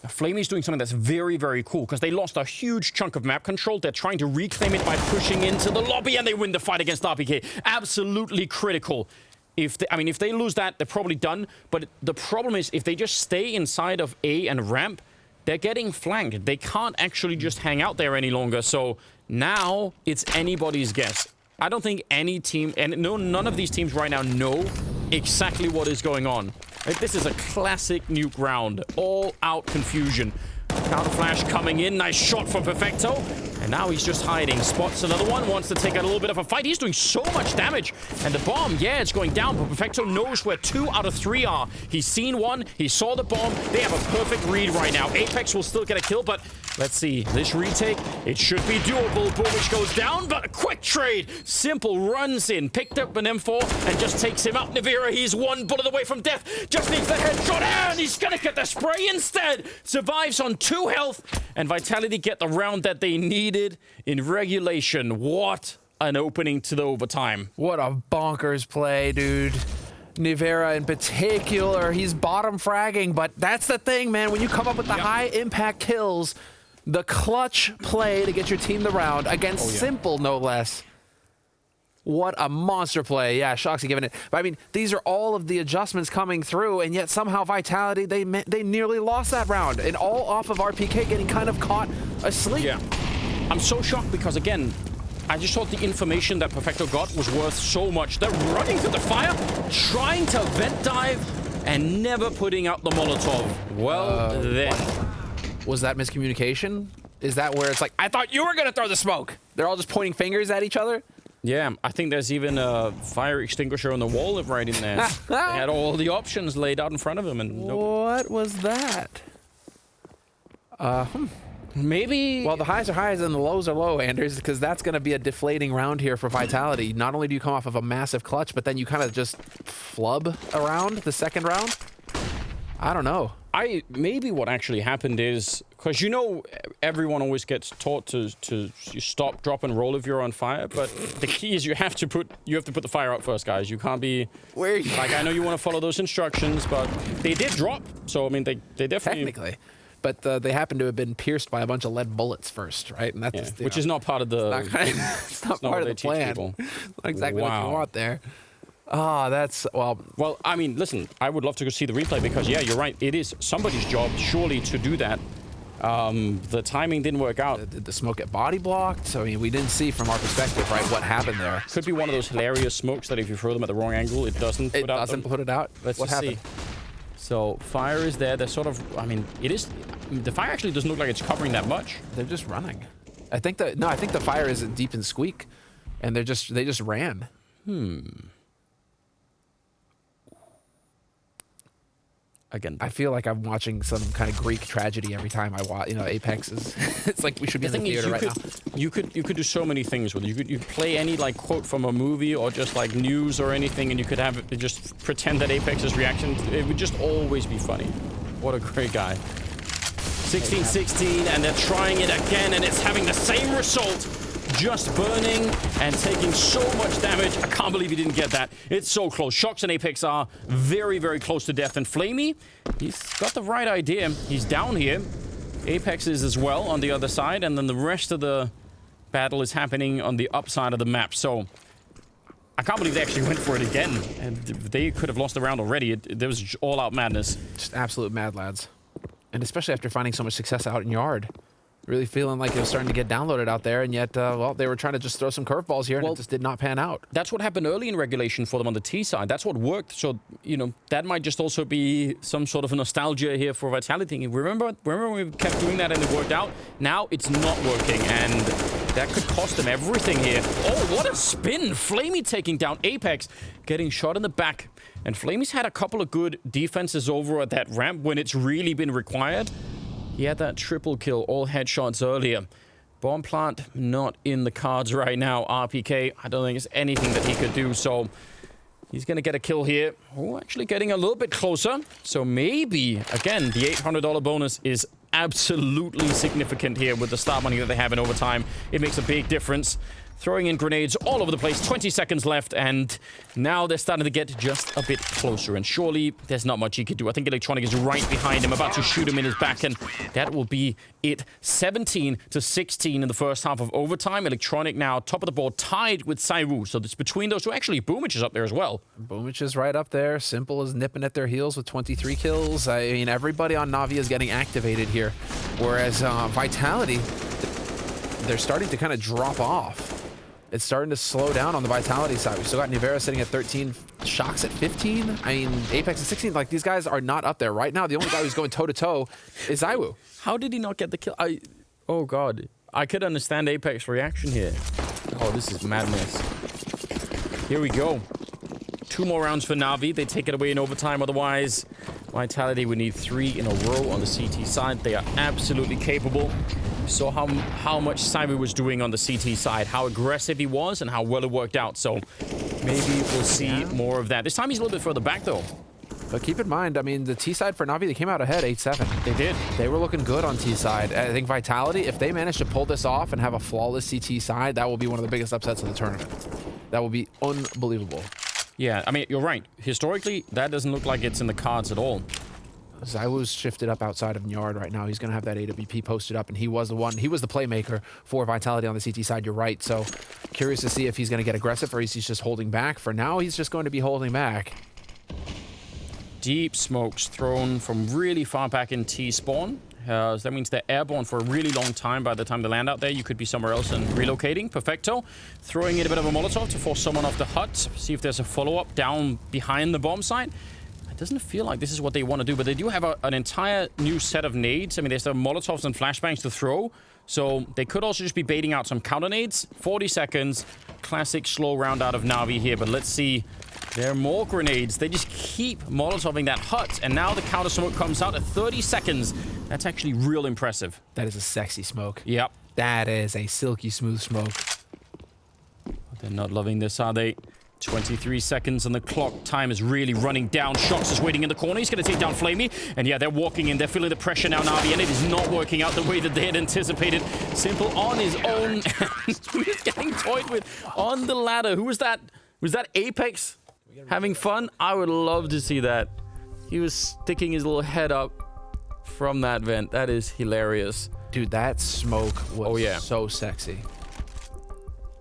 Flamey's doing something that's very, very cool, because they lost a huge chunk of map control. They're trying to reclaim it by pushing into the lobby, and they win the fight against RPK. Absolutely critical. If they lose that, they're probably done. But the problem is, if they just stay inside of A and ramp, they're getting flanked. They can't actually just hang out there any longer. So now it's anybody's guess. I don't think any team, and none of these teams right now know exactly what is going on. This is a classic Nuke round. All out confusion. Counter flash coming in. Nice shot from Perfecto. And now he's just hiding. Spots another one. Wants to take out a little bit of a fight. He's doing so much damage. And the bomb, yeah, it's going down. But Perfecto knows where 2 out of 3 are. He's seen one. He saw the bomb. They have a perfect read right now. Apex will still get a kill, but let's see. This retake, it should be doable. Boomich goes down, but a quick trade. Simple runs in. Picked up an M4 and just takes him out. NAVI, he's 1 bullet away from death. Just needs the headshot, and he's going to get the spray instead. Survives on 2 health. And Vitality get the round that they needed in regulation. What an opening to the overtime. What a bonkers play, dude. Nivera in particular, he's bottom fragging, but that's the thing, man. When you come up with the high impact kills, the clutch play to get your team the round against Simple, no less. What a monster play. Yeah, Shoxy giving it. But I mean, these are all of the adjustments coming through, and yet somehow Vitality, they nearly lost that round. And all off of RPK getting kind of caught asleep. Yeah. I'm so shocked because, again, I just thought the information that Perfecto got was worth so much. They're running through the fire, trying to vent dive, and never putting out the Molotov. Well, then. Was that miscommunication? Is that where it's like, I thought you were going to throw the smoke? They're all just pointing fingers at each other? Yeah, I think there's even a fire extinguisher on the wall right in there. They had all the options laid out in front of them, and what was that? Maybe. Well, the highs are highs and the lows are low, Anders, because that's going to be a deflating round here for Vitality. Not only do you come off of a massive clutch, but then you kind of just flub around the second round. I don't know. Maybe what actually happened is, because you know everyone always gets taught to stop, drop, and roll if you're on fire, but the key is you have to put the fire out first, guys. You can't be like, I know you want to follow those instructions, but they did drop. So I mean, they definitely technically, but they happen to have been pierced by a bunch of lead bullets first, right? And that's which is not part of the. It's not part of the plan. Not exactly what you want there. Ah, that's, well... Well, I mean, listen, I would love to go see the replay because, yeah, you're right. It is somebody's job, surely, to do that. The timing didn't work out. Did the smoke get body blocked? So, I mean, we didn't see from our perspective, right, what happened there. Could be one of those hilarious smokes that if you throw them at the wrong angle, it doesn't put it out? Let's what just happened? see. So, fire is there. They're sort of, I mean, it is... The fire actually doesn't look like it's covering that much. They're just running. I think the fire is deep in Squeak, and they just ran. Again, I feel like I'm watching some kind of Greek tragedy every time I watch. You know, Apex is. It's like we should be in the theater right now. You could do so many things with it. You could play any like quote from a movie or just like news or anything, and you could have it just pretend that Apex's reaction. It would just always be funny. What a great guy. 16-16, and they're trying it again, and it's having the same result. Just burning and taking so much damage. I can't believe he didn't get that. It's so close. Shox and Apex are very, very close to death. And Flamey, he's got the right idea. He's down here. Apex is as well on the other side. And then the rest of the battle is happening on the upside of the map. So I can't believe they actually went for it again. And they could have lost the round already. There was all-out madness. Just absolute mad lads. And especially after finding so much success out in Yard. Really feeling like it was starting to get downloaded out there, and yet, well, they were trying to just throw some curveballs here, and it just did not pan out. That's what happened early in regulation for them on the T side. That's what worked. So, you know, that might just also be some sort of a nostalgia here for Vitality. Remember when we kept doing that and it worked out? Now it's not working, and that could cost them everything here. Oh, what a spin! Flamey taking down Apex, getting shot in the back. And Flamey's had a couple of good defenses over at that ramp when it's really been required. He had that triple kill, all headshots earlier. Bomb plant, not in the cards right now. RPK, I don't think it's anything that he could do, so he's going to get a kill here. Oh, actually getting a little bit closer. So maybe, again, the $800 bonus is absolutely significant here with the start money that they have in overtime. It makes a big difference. Throwing in grenades all over the place. 20 seconds left, and now they're starting to get just a bit closer. And surely there's not much he could do. I think Electronic is right behind him, about to shoot him in his back, and that will be it. 17-16 in the first half of overtime. Electronic now top of the board, tied with zywoo. So it's between those two. Actually, boomich is up there as well. Boomich is right up there. Simple is nipping at their heels with 23 kills. I mean, everybody on Navi is getting activated here, whereas Vitality, they're starting to kind of drop off. It's starting to slow down on the Vitality side. We've still got Nivera sitting at 13, Shox at 15. I mean, Apex at 16. Like, these guys are not up there right now. The only guy who's going toe-to-toe is zywoo. How did he not get the kill? Oh, God. I could understand Apex reaction here. Oh, this is madness. Here we go. 2 more rounds for Navi. They take it away in overtime. Otherwise, Vitality would need 3 in a row on the CT side. They are absolutely capable. Saw how much zywoo was doing on the CT side, how aggressive he was, and how well it worked out. So maybe we'll see more of that. This time he's a little bit further back, though. But keep in mind, I mean, the T side for Navi, they came out ahead 8-7. They did. They were looking good on T side. I think Vitality, if they manage to pull this off and have a flawless CT side, that will be one of the biggest upsets of the tournament. That will be unbelievable. Yeah, I mean, you're right. Historically, that doesn't look like it's in the cards at all. zywoo's shifted up outside of Yard right now. He's going to have that AWP posted up, and he was the playmaker for Vitality on the CT side. You're right. So curious to see if he's going to get aggressive or he's just holding back. For now, he's just going to be holding back. Deep smokes thrown from really far back in T-spawn. So that means they're airborne for a really long time. By the time they land out there, you could be somewhere else and relocating. Perfecto. Throwing in a bit of a Molotov to force someone off the hut. See if there's a follow-up down behind the bomb site. Doesn't feel like this is what they want to do, but they do have an entire new set of nades. I mean, there's the Molotovs and flashbangs to throw, so they could also just be baiting out some counter nades. 40 seconds, classic slow round out of Navi here, but let's see. There are more grenades. They just keep Molotoving that hut, and now the counter smoke comes out at 30 seconds. That's actually real impressive. That is a sexy smoke. Yep. That is a silky smooth smoke. They're not loving this, are they? 23 seconds and the clock time is really running down. Shox is waiting in the corner. He's going to take down Flamey. And yeah, they're walking in. They're feeling the pressure now, Navi, and it is not working out the way that they had anticipated. Simple on his own. He's getting toyed with on the ladder. Who was that? Was that Apex having fun? I would love to see that. He was sticking his little head up from that vent. That is hilarious. Dude, that smoke was so sexy.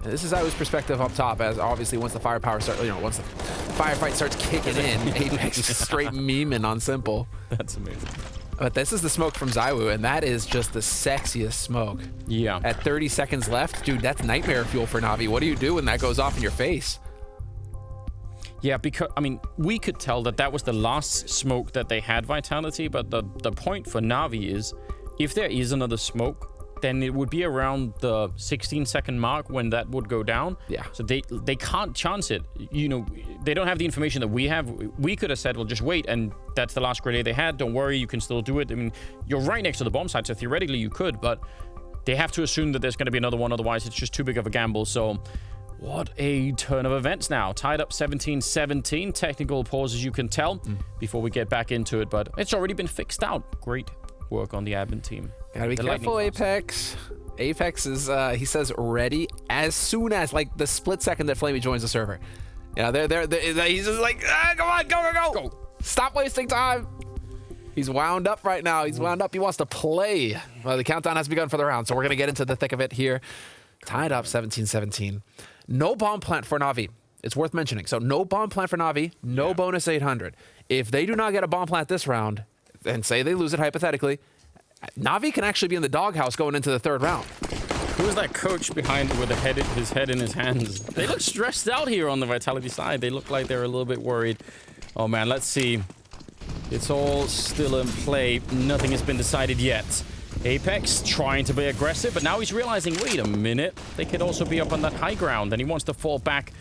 And this is zywoo's perspective up top, as obviously once the firepower starts, once the firefight starts kicking in, Apex is straight memeing on Simple. That's amazing. But this is the smoke from zywoo, and that is just the sexiest smoke. Yeah. At 30 seconds left, dude, that's nightmare fuel for Navi. What do you do when that goes off in your face? Yeah, because, I mean, we could tell that that was the last smoke that they had, Vitality, but the point for Navi is, if there is another smoke, then it would be around the 16-second mark when that would go down. Yeah. So they can't chance it. They don't have the information that we have. We could have said, well, just wait, and that's the last grenade they had. Don't worry, you can still do it. I mean, you're right next to the bomb site, so theoretically you could, but they have to assume that there's going to be another one, otherwise it's just too big of a gamble. So what a turn of events now. Tied up 17-17. Technical pause, as you can tell, before we get back into it, but it's already been fixed out. Great work on the admin team. Gotta be careful, Apex. Apex is, he says, ready as soon as, like, the split second that Flamey joins the server. Yeah, he's just like, come on, go. Stop wasting time. He's wound up right now. He's wound up. He wants to play. Well, the countdown has begun for the round, so we're going to get into the thick of it here. Tied up 17-17. No bomb plant for Navi. It's worth mentioning. So no bomb plant for Navi, no bonus 800. If they do not get a bomb plant this round, and say they lose it hypothetically, Navi can actually be in the doghouse going into the third round. Who's that coach behind with his head in his hands? They look stressed out here on the Vitality side. They look like they're a little bit worried. Oh man, let's see. It's all still in play. Nothing has been decided yet. Apex trying to be aggressive, but now he's realizing, wait a minute, they could also be up on that high ground, and he wants to fall back.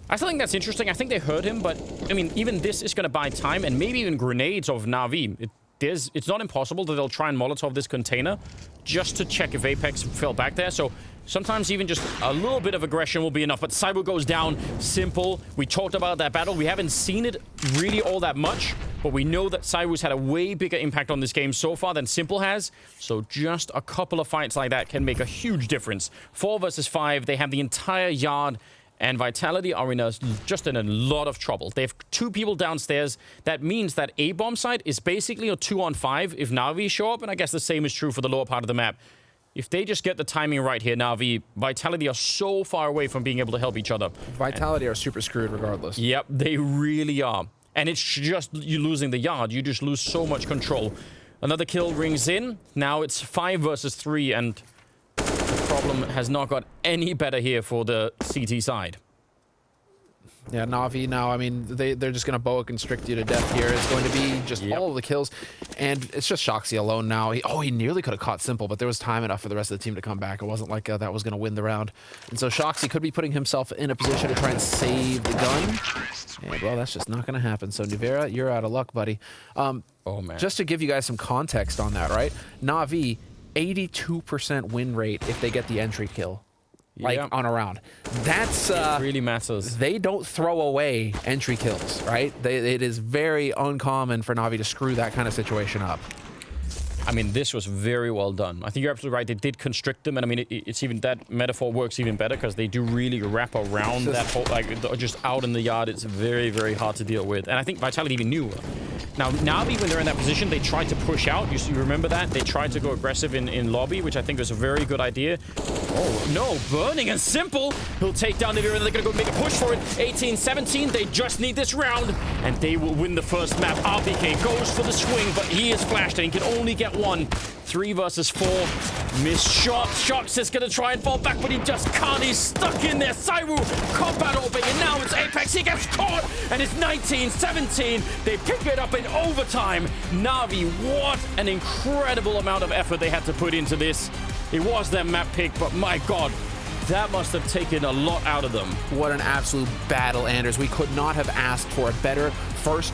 I still think that's interesting. I think they heard him, but I mean, even this is going to buy time, and maybe even grenades of Navi. It's not impossible that they'll try and Molotov this container just to check if Apex fell back there. So sometimes even just a little bit of aggression will be enough. But zywoo goes down. Simple. We talked about that battle. We haven't seen it really all that much, but we know that zywoo's had a way bigger impact on this game so far than Simple has. So just a couple of fights like that can make a huge difference. 4 versus 5. They have the entire yard. And Vitality are just in a lot of trouble. They have 2 people downstairs. That means that A bomb site is basically a 2-on-5 if Navi show up, and I guess the same is true for the lower part of the map. If they just get the timing right here, Navi, Vitality are so far away from being able to help each other. Vitality are super screwed regardless. Yep, they really are. And it's just you losing the yard. You just lose so much control. Another kill rings in. Now it's 5 versus 3, and the problem has not got any better here for the CT side. Yeah, Navi now, I mean, they're just going to boa constrict you to death here. It's going to be just all of the kills. And it's just Shoxy alone now. He nearly could have caught Simple, but there was time enough for the rest of the team to come back. It wasn't like that was going to win the round. And so Shoxy could be putting himself in a position to try and save the gun. And, well, that's just not going to happen. So, Nuvera, you're out of luck, buddy. Oh, man. Just to give you guys some context on that, right? Navi, 82% win rate if they get the entry kill. Like, on a round. That's it really matters. They don't throw away entry kills, right? It is very uncommon for Navi to screw that kind of situation up. I mean, this was very well done. I think you're absolutely right. They did constrict them, and I mean, it's even that metaphor works even better because they do really wrap around that whole, like, just out in the yard. It's very, very hard to deal with. And I think Vitality even knew. Now, Navi, when they're in that position, they tried to push out. You remember that? They tried to go aggressive in lobby, which I think was a very good idea. Oh, no. Burning and Simple. He'll take down the They're going to go make a push for it. 18-17. They just need this round, and they will win the first map. RBK goes for the swing, but he is flashed, and he can only get one. 3 versus 4. Missed shot. Shox is going to try and fall back, but he just can't. He's stuck in there. zywoo combat orbing, and now it's Apex. He gets caught, and it's 19-17. They pick it up in overtime. Navi, what an incredible amount of effort they had to put into this. It was their map pick, but my God, that must have taken a lot out of them. What an absolute battle, Anders. We could not have asked for a better first